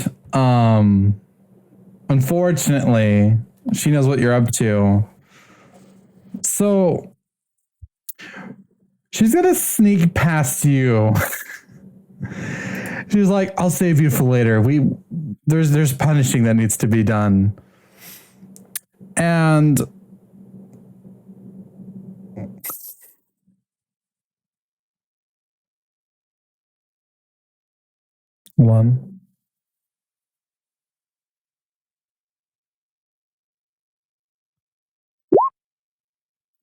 unfortunately, she knows what you're up to. So, she's gonna sneak past you. She's like, "I'll save you for later. There's punishing that needs to be done." And one.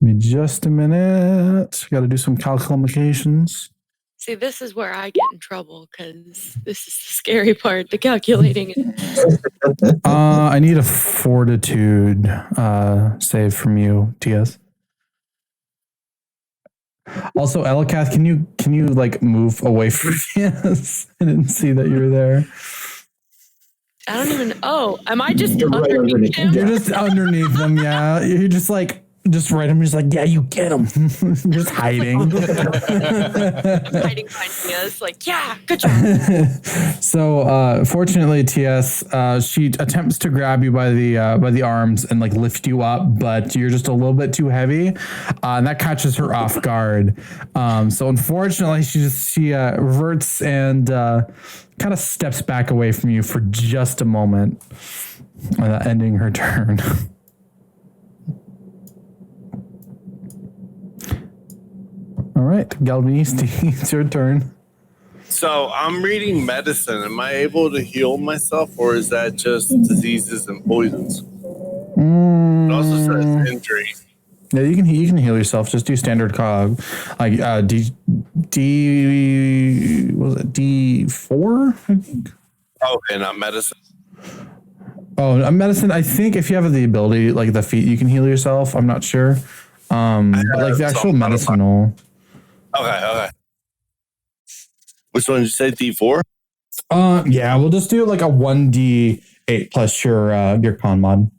Give me just a minute. Got to do some calculations. See, this is where I get in trouble because this is the scary part, the calculating. I need a fortitude save from you, TS. Also, Elikath, can you like move away from TS? I didn't see that you were there. I don't even. Oh, am I just You're right underneath him? You're just underneath them, yeah. You're just like right. I'm just like, yeah, you get him. Just hiding. Hiding behind Tia's, like, yeah, good job. So, fortunately, TS, she attempts to grab you by the arms and like lift you up, but you're just a little bit too heavy, and that catches her off guard. So, unfortunately, she reverts and kind of steps back away from you for just a moment, ending her turn. All right, Galvanisti, it's your turn. So I'm reading medicine. Am I able to heal myself, or is that just diseases and poisons? It also says injury. Yeah, you can heal yourself. Just do standard cog, like was it D4? I think. Okay, not medicine. Oh, medicine. I think if you have the ability, like the feet, you can heal yourself. I'm not sure, but like the actual medicinal. Okay. Which one did you say? D4? Yeah, we'll just do like a 1d8 plus your con mod.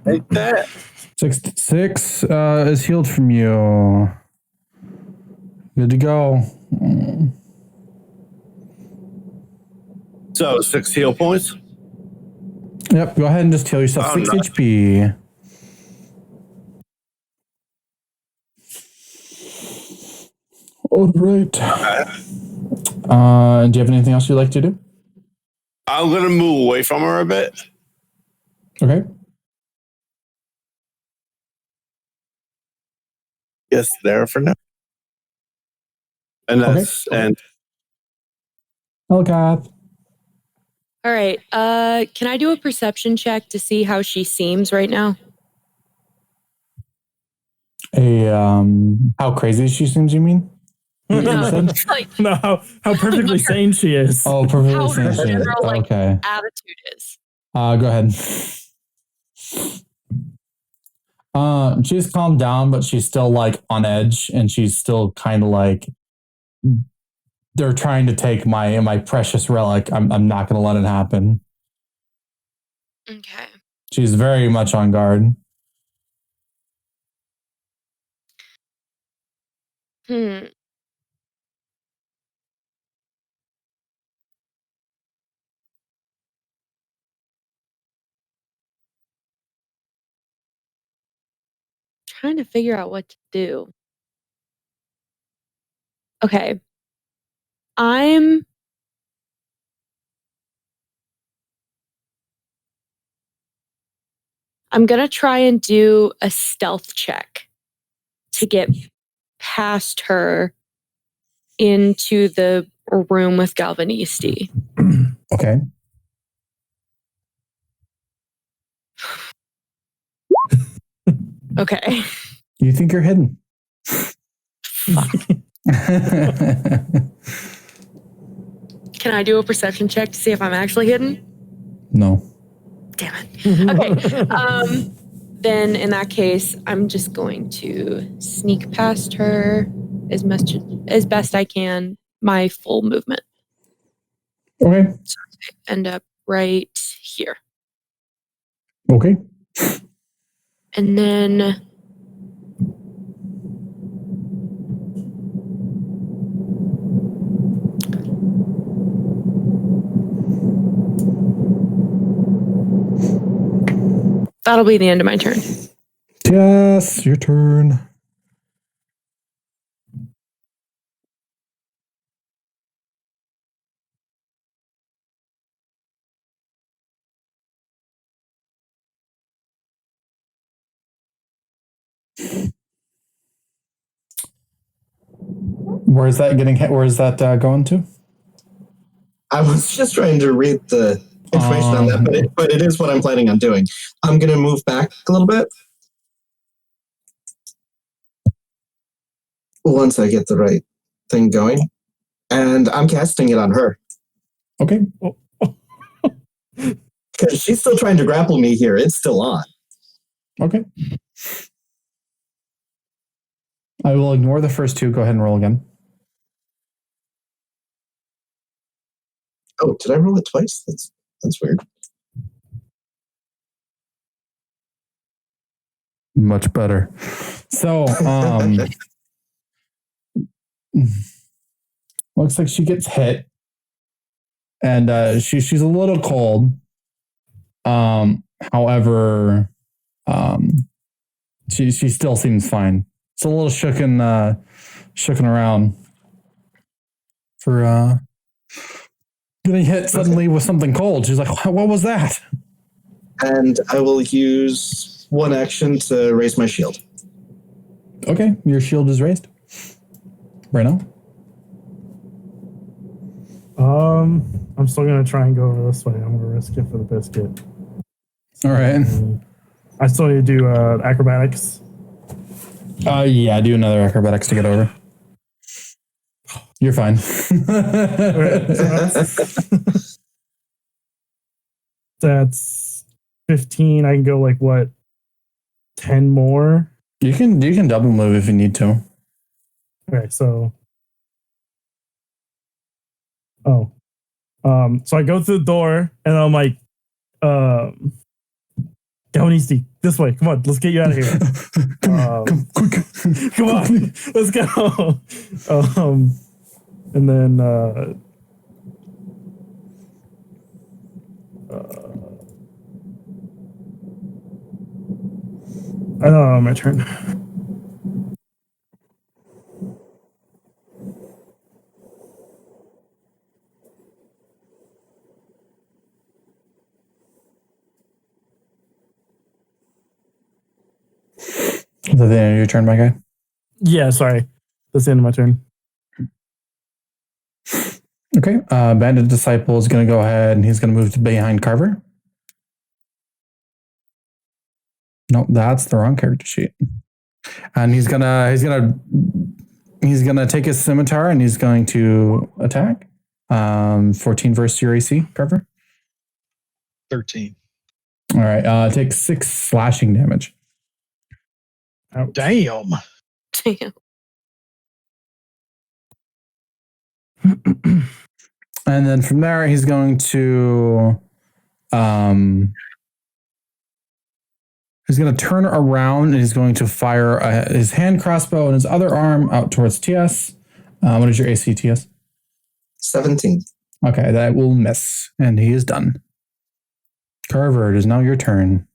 Take that. 6 is healed from you. Good to go. So 6 heal points. Yep, go ahead and just heal yourself. Oh, 6 nice. HP. All right. Do you have anything else you'd like to do? I'm gonna move away from her a bit. Okay. Yes, there for now. And that's and Hello, Kath. All right. Can I do a perception check to see how she seems right now? How crazy she seems, you mean? Like No, how perfectly sane she is. Oh, perfectly how her sane. general Okay. attitude is. Go ahead. She's calmed down, but she's still like on edge, and she's still kind of like, they're trying to take my precious relic. I'm not going to let it happen. Okay. She's very much on guard. Trying to figure out what to do. Okay. I'm gonna try and do a stealth check to get past her into the room with Galvanisti. Okay. Okay. You think you're hidden? Can I do a perception check to see if I'm actually hidden? No. Damn it. Okay. Then in that case, I'm just going to sneak past her as best I can, my full movement. Okay. So I end up right here. Okay. And then that'll be the end of my turn. Yes, your turn. Where's that getting hit? Where's that going to? I was just trying to read the information on that, but it is what I'm planning on doing. I'm going to move back a little bit. Once I get the right thing going. And I'm casting it on her. Okay. Because she's still trying to grapple me here. It's still on. Okay. I will ignore the first 2. Go ahead and roll again. Oh, did I roll it twice? That's weird. Much better. So, looks like she gets hit, and she's a little cold. However, she still seems fine. It's a little shooken around. for getting hit suddenly with something cold. She's like, what was that? And I will use one action to raise my shield. Okay, your shield is raised. Right now? I'm still gonna try and go over this way. I'm gonna risk it for the biscuit. All right. I still need to do acrobatics. Yeah, do another acrobatics to get over. You're fine. That's 15. I can go like what? 10 more. You can double move if you need to. Okay, so so I go through the door and I'm like, Galvanisti, this way. Come on, let's get you out of here. Come quick. Come on, let's go. And then I don't know, my turn. Is that the end of your turn, my guy? Yeah, sorry. That's the end of my turn. Okay. Bandit Disciple is going to go ahead and he's going to move to behind Carver. Nope, that's the wrong character sheet. And he's gonna take his scimitar and he's going to attack. 14 versus your AC, Carver. 13. All right. Take 6 slashing damage. Ouch. Damn. Damn. And then from there, he's going to turn around and he's going to fire his hand crossbow and his other arm out towards TS. What is your AC, TS? 17. Okay, that will miss, and he is done. Carver, it is now your turn.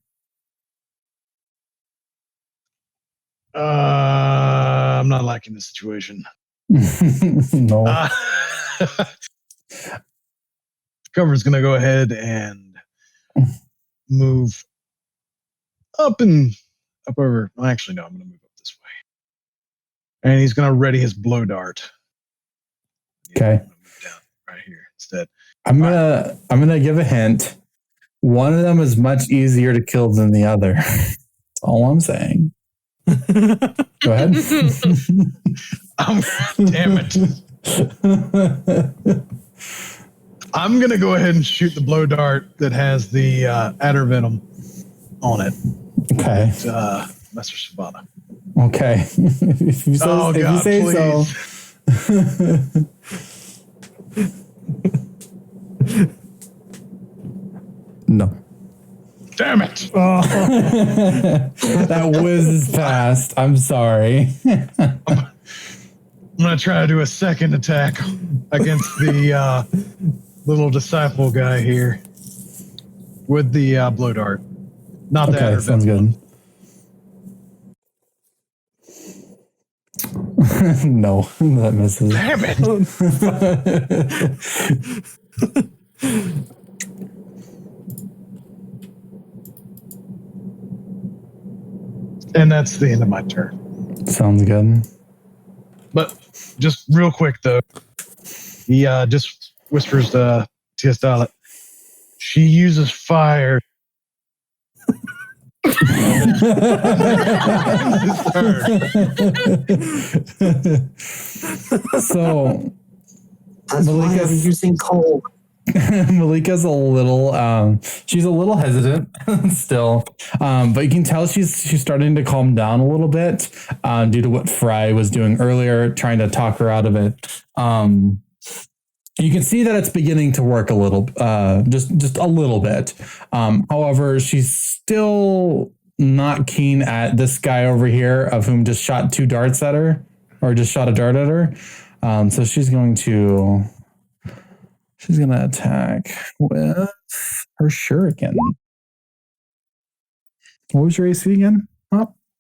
I'm not liking this situation. No. Cover's going to go ahead and move up over. Well, actually, no, I'm going to move up this way. And he's going to ready his blow dart. Okay. I'm gonna move down right here instead. I'm gonna give a hint. One of them is much easier to kill than the other. That's all I'm saying. Go ahead. Damn it. I'm going to go ahead and shoot the blow dart that has the adder venom on it. Okay. It's, Master Savannah. Okay. If you say so. No. Damn it. That whizzes past. I'm sorry. I'm going to try to do a second attack against the little disciple guy here with the blow dart. Not that. Okay, sounds good. No, that misses. Damn it. And that's the end of my turn. Sounds good. But just real quick, though, he just whispers to T.S. Dalit, she uses fire. So That's why I'm using coal. Malika's a little she's a little hesitant still, but you can tell she's starting to calm down a little bit due to what Fry was doing earlier, trying to talk her out of it. You can see that it's beginning to work a little, just a little bit. However, she's still not keen at this guy over here, of whom just shot 2 darts at her, or just shot a dart at her. So she's going to attack with her shuriken. What was your AC again?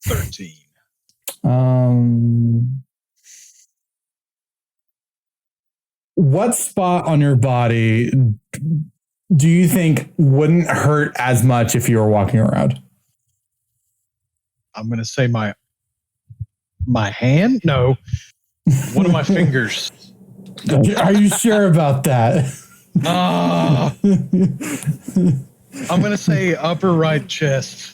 13. what spot on your body do you think wouldn't hurt as much if you were walking around? I'm going to say my hand? No. One of my fingers. Are you sure about that? I'm going to say upper right chest.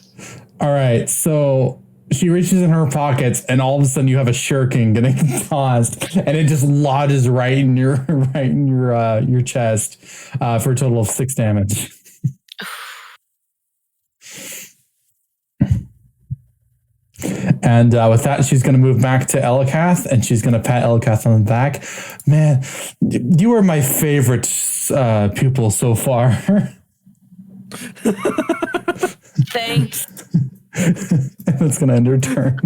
All right. So she reaches in her pockets and all of a sudden you have a shuriken getting tossed and it just lodges right in your chest for a total of 6 damage. And with that, she's going to move back to Elikath and she's going to pat Elikath on the back. Man, you were my favorite pupil so far. Thanks. That's going to end her turn.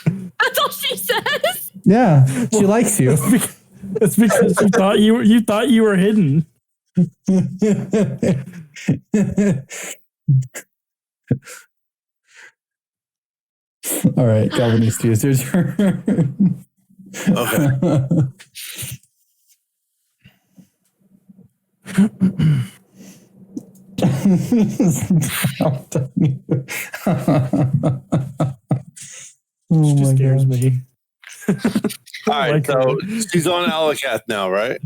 That's all she says. Yeah, she likes you. It's because you thought you were hidden. All right, Galvanese, it's your turn. Okay. She just scares me. All right, so she's on Elikath now, right?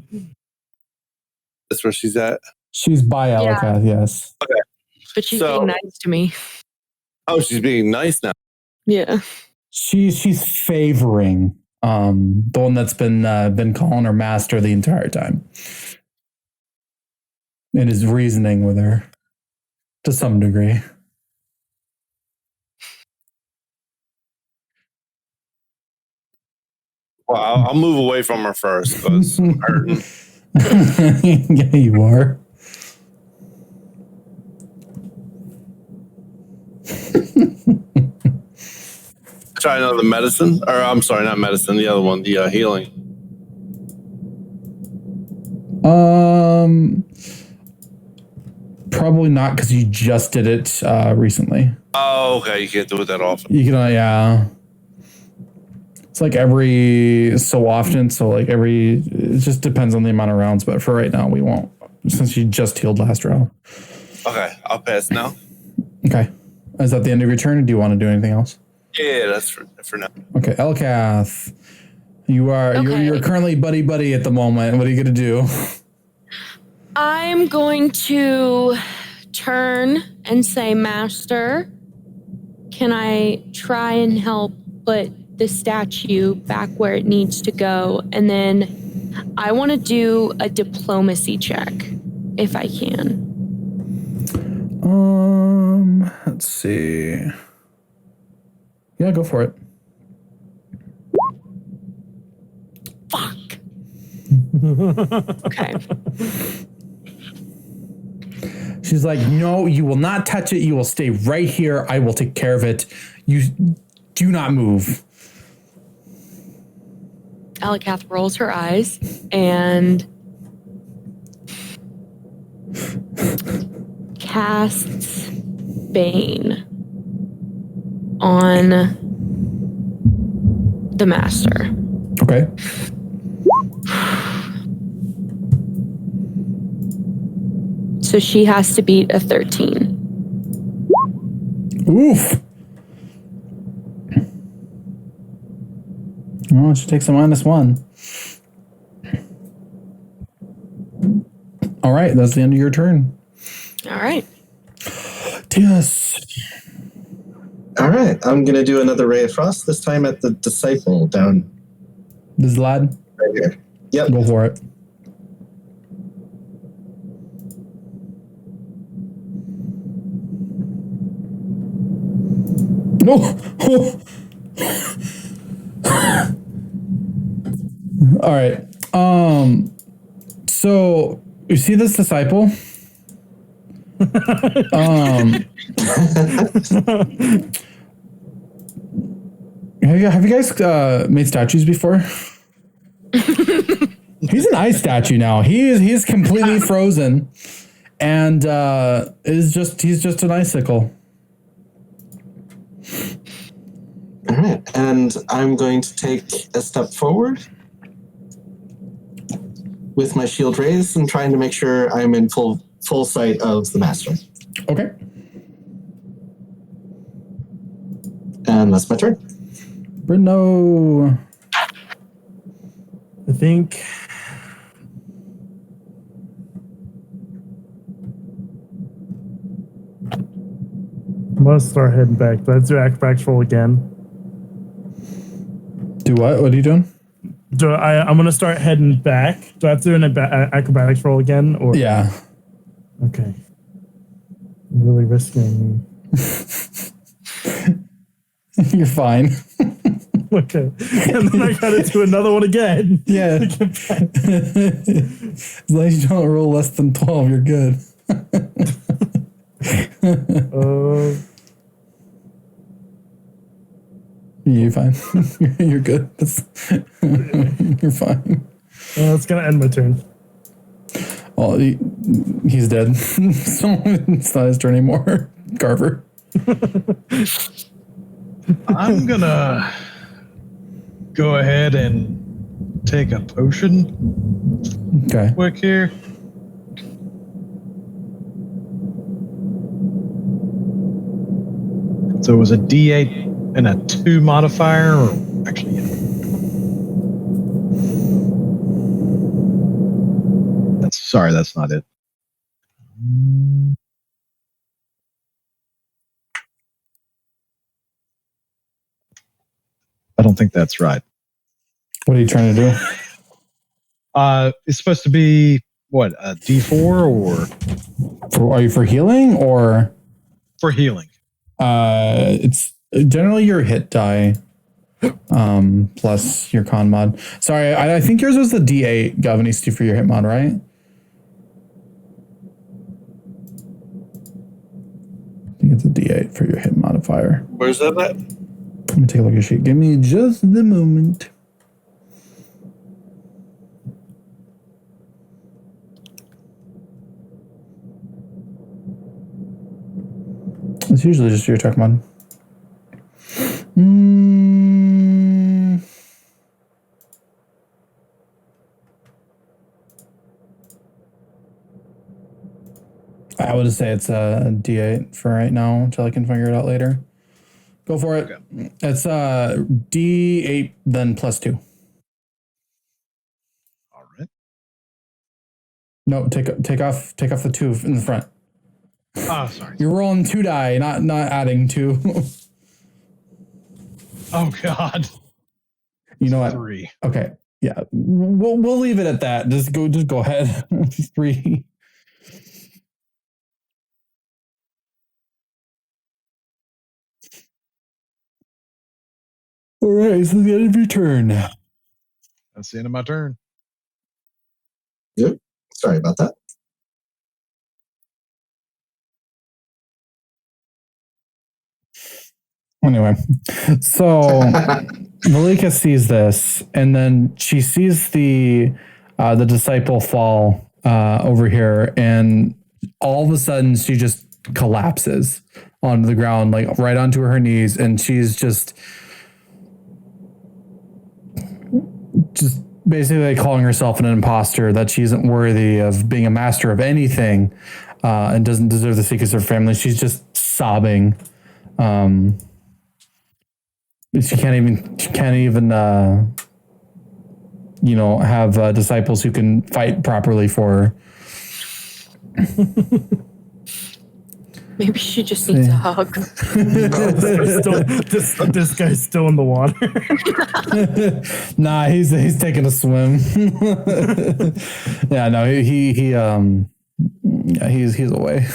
That's where she's at. She's by Elikath, yes. Okay. But she's being nice to me. Oh, she's being nice now. Yeah. She's favoring the one that's been calling her master the entire time. And is reasoning with her to some degree. Well, I'll move away from her first because I'm hurting. Yeah, you are. Try another medicine, or I'm sorry, not medicine. The other one, the healing. Probably not because you just did it recently. Oh, okay. You can't do it that often. You can, yeah. It's like every so often. So like it just depends on the amount of rounds. But for right now, we won't since you just healed last round. Okay, I'll pass now. Okay. Is that the end of your turn, or do you want to do anything else? Yeah, that's for now. Okay, Elikath, you're currently buddy at the moment. What are you gonna do? I'm going to turn and say, Master, can I try and help put the statue back where it needs to go? And then I want to do a diplomacy check, if I can. Let's see. Yeah, go for it. Fuck. Okay. She's like, no, you will not touch it. You will stay right here. I will take care of it. You do not move. Elikath rolls her eyes and casts Bane on the master. Okay. So she has to beat a 13. Oof. Well, she takes a -1. All right, that's the end of your turn. All right. Yes. All right, I'm going to do another Ray of Frost, this time at the Disciple down This lad? right here. Yep. Go for it. No. Oh. All right. So you see this disciple? Have you guys made statues before? He's an ice statue now. He's completely frozen, and he's just an icicle. All right, and I'm going to take a step forward with my shield raised and trying to make sure I'm in full sight of the master. Okay. And that's my turn. Bruno. I think I'm gonna start heading back. Do I have to do acrobatics roll again? Do what? What are you doing? I'm gonna start heading back. Do I have to do an acrobatics roll again? Or Yeah. Okay. Really risking. You're fine. Okay. And then I gotta do another one again. Yeah. As long as you don't roll less than 12, you're good. You're fine. You're good. You're fine. It's gonna end my turn. Well, he's dead. So it's not his turn anymore. Carver. I'm gonna go ahead and take a potion Okay. quick here. So it was a D8 and a 2 modifier, or actually, yeah. That's not it. I don't think that's right. What are you trying to do? It's supposed to be what, a D4 or Are you for healing or? for healing? It's generally your hit die, plus your con mod. Sorry, I think yours was the D8 Galvanisty for your hit mod, right? I think it's a D8 for your hit modifier. Where's that at? Let me take a look at your sheet. Give me just the moment. It's usually just your attack mod. I would say it's a D8 for right now until I can figure it out later. Go for it. Okay. It's D8 then +2. All right. No, take off the 2 in the front. Oh, sorry. You're rolling 2 die, not adding 2. Oh God. You know what? 3. Okay. Yeah. We'll leave it at that. Just go ahead. 3. All right, so the end of your turn. That's the end of my turn. Yep. Sorry about that. Anyway, so Malika sees this, and then she sees the disciple fall over here, and all of a sudden she just collapses onto the ground, like right onto her knees, and she's just basically calling herself an imposter, that she isn't worthy of being a master of anything, and doesn't deserve the secrets of her family. She's just sobbing. She can't even have disciples who can fight properly for her. Maybe she just needs a hug. This guy's still in the water. Nah, he's taking a swim. Yeah, no, he's away.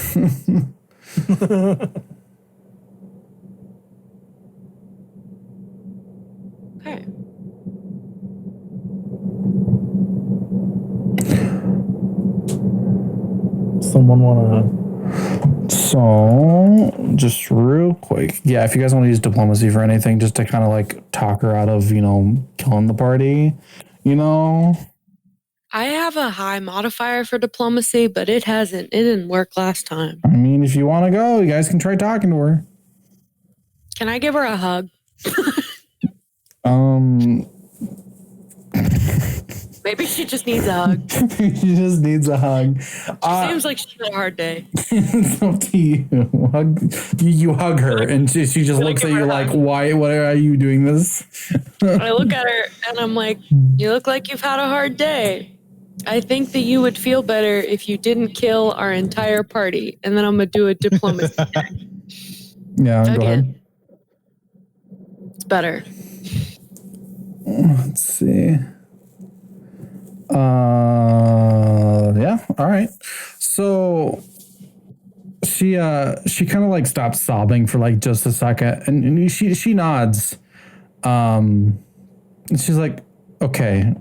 Okay. Someone wanna? So, just real quick, yeah, if you guys want to use diplomacy for anything, just to kind of like talk her out of, killing the party, I have a high modifier for diplomacy, but it didn't work last time. I mean, if you want to go, you guys can try talking to her. Can I give her a hug? Maybe she just needs a hug. She just needs a hug. Seems like she's had a hard day. It's up to you. You hug her, and she just looks at you like, "Why? Why are you doing this?" I look at her and I'm like, "You look like you've had a hard day. I think that you would feel better if you didn't kill our entire party." And then I'm gonna do a diplomacy check. Yeah, go ahead. Again. It's better. Let's see. Yeah, all right. So she kind of like stops sobbing for like just a second, and she nods. And she's like, "Okay,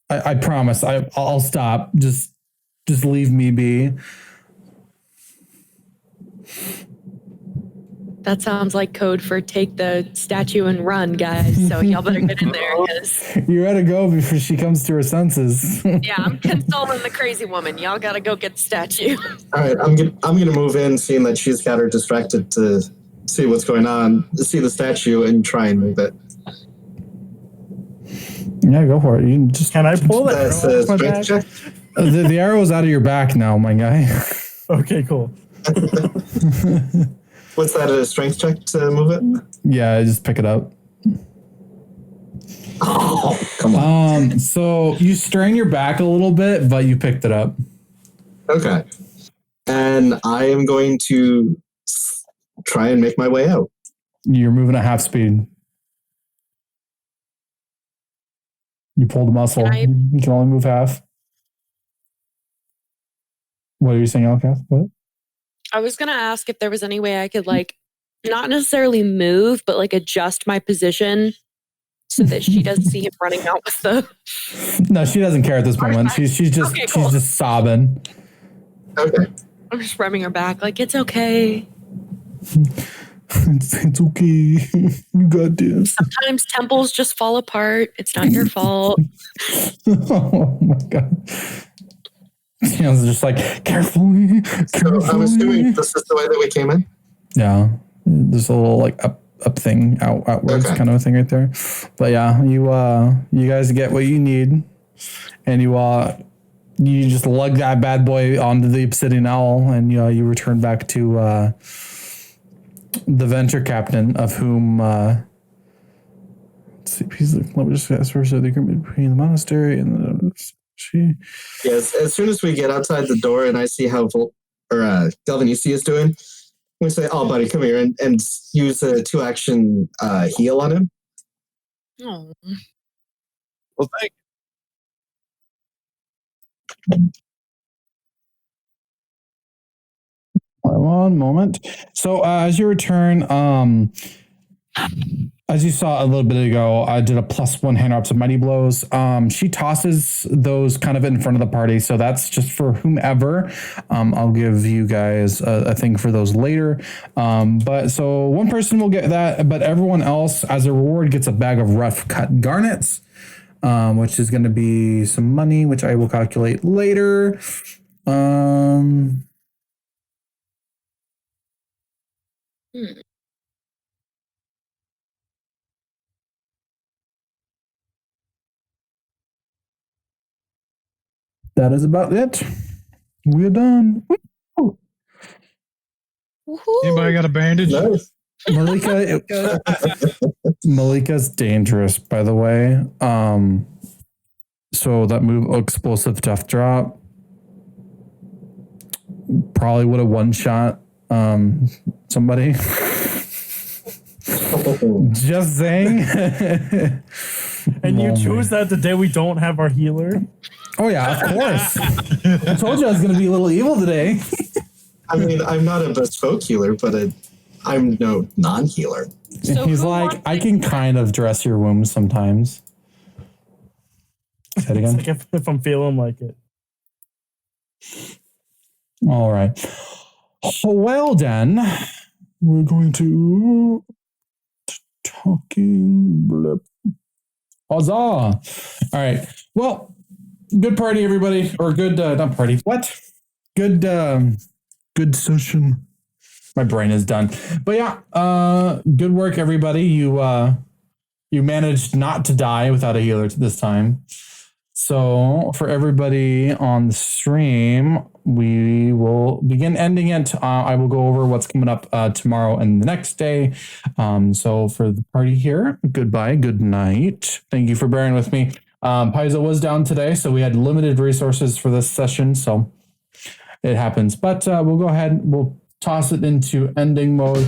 I promise, I'll stop. Just leave me be." That sounds like code for take the statue and run, guys. So y'all better get in there, because You gotta go before she comes to her senses. yeah, I'm consoling the crazy woman. Y'all gotta go get the statue. All right, I'm gonna move in, seeing that she's got her distracted to see what's going on, see the statue, and try and move it. Yeah, go for it. You can just Can I pull it? That's a strength check. the arrow's out of your back now, my guy. Okay, cool. What's that? A strength check to move it? Yeah, just pick it up. Oh, come on. So you strain your back a little bit, but you picked it up. Okay. And I am going to try and make my way out. You're moving at half speed. You pulled a muscle. You can only move half. What are you saying, Alcast? What? I was gonna ask if there was any way I could like not necessarily move, but like adjust my position so that she doesn't see him running out with the. No, she doesn't care at this moment. She's just Okay, cool. she's just sobbing. Okay. I'm just rubbing her back, like it's okay. It's okay. You got this. Sometimes temples just fall apart. It's not your fault. Oh my god. Yeah, it's just like carefully. So I'm assuming this is the way that we came in. Yeah, there's a little like up thing outwards Okay. kind of a thing right there. But yeah, you guys get what you need, and you just lug that bad boy onto the obsidian owl, and you return back to the venture captain, of whom let's see, he's like, let me just ask for the agreement between the monastery and she. Yes. As soon as we get outside the door and I see how Galvanisi is doing, we say, "Oh, buddy, come here," and use a 2-action heal on him. Oh. Well, thank One moment. So as you return, as you saw a little bit ago, I did a +1 hand ups of mighty blows. She tosses those kind of in front of the party, so that's just for whomever. I'll give you guys a thing for those later. But so one person will get that, but everyone else, as a reward, gets a bag of rough cut garnets, which is going to be some money, which I will calculate later. That is about it. We're done. Woo! Woohoo. Anybody got a bandage? Nice. Malika's dangerous, by the way. So that move, explosive death drop, probably would have one-shot somebody. Just saying. And you choose that the day we don't have our healer? Oh yeah, of course. I told you I was going to be a little evil today. I mean, I'm not a bespoke healer, but I'm no non-healer. So He's who like, wants I it? can kind of dress your wounds sometimes. Say it It's again. like if I'm feeling like it. All right. Well, then, we're going to talking blip. Huzzah! All right. Well, good party, everybody, or good not party. What? Good session. My brain is done. But yeah, good work, everybody. You managed not to die without a healer this time. So for everybody on the stream, we will begin ending it. I will go over what's coming up tomorrow and the next day. So for the party here, goodbye, good night. Thank you for bearing with me. Paizo was down today, so we had limited resources for this session, so it happens. But we'll go ahead, we'll toss it into ending mode.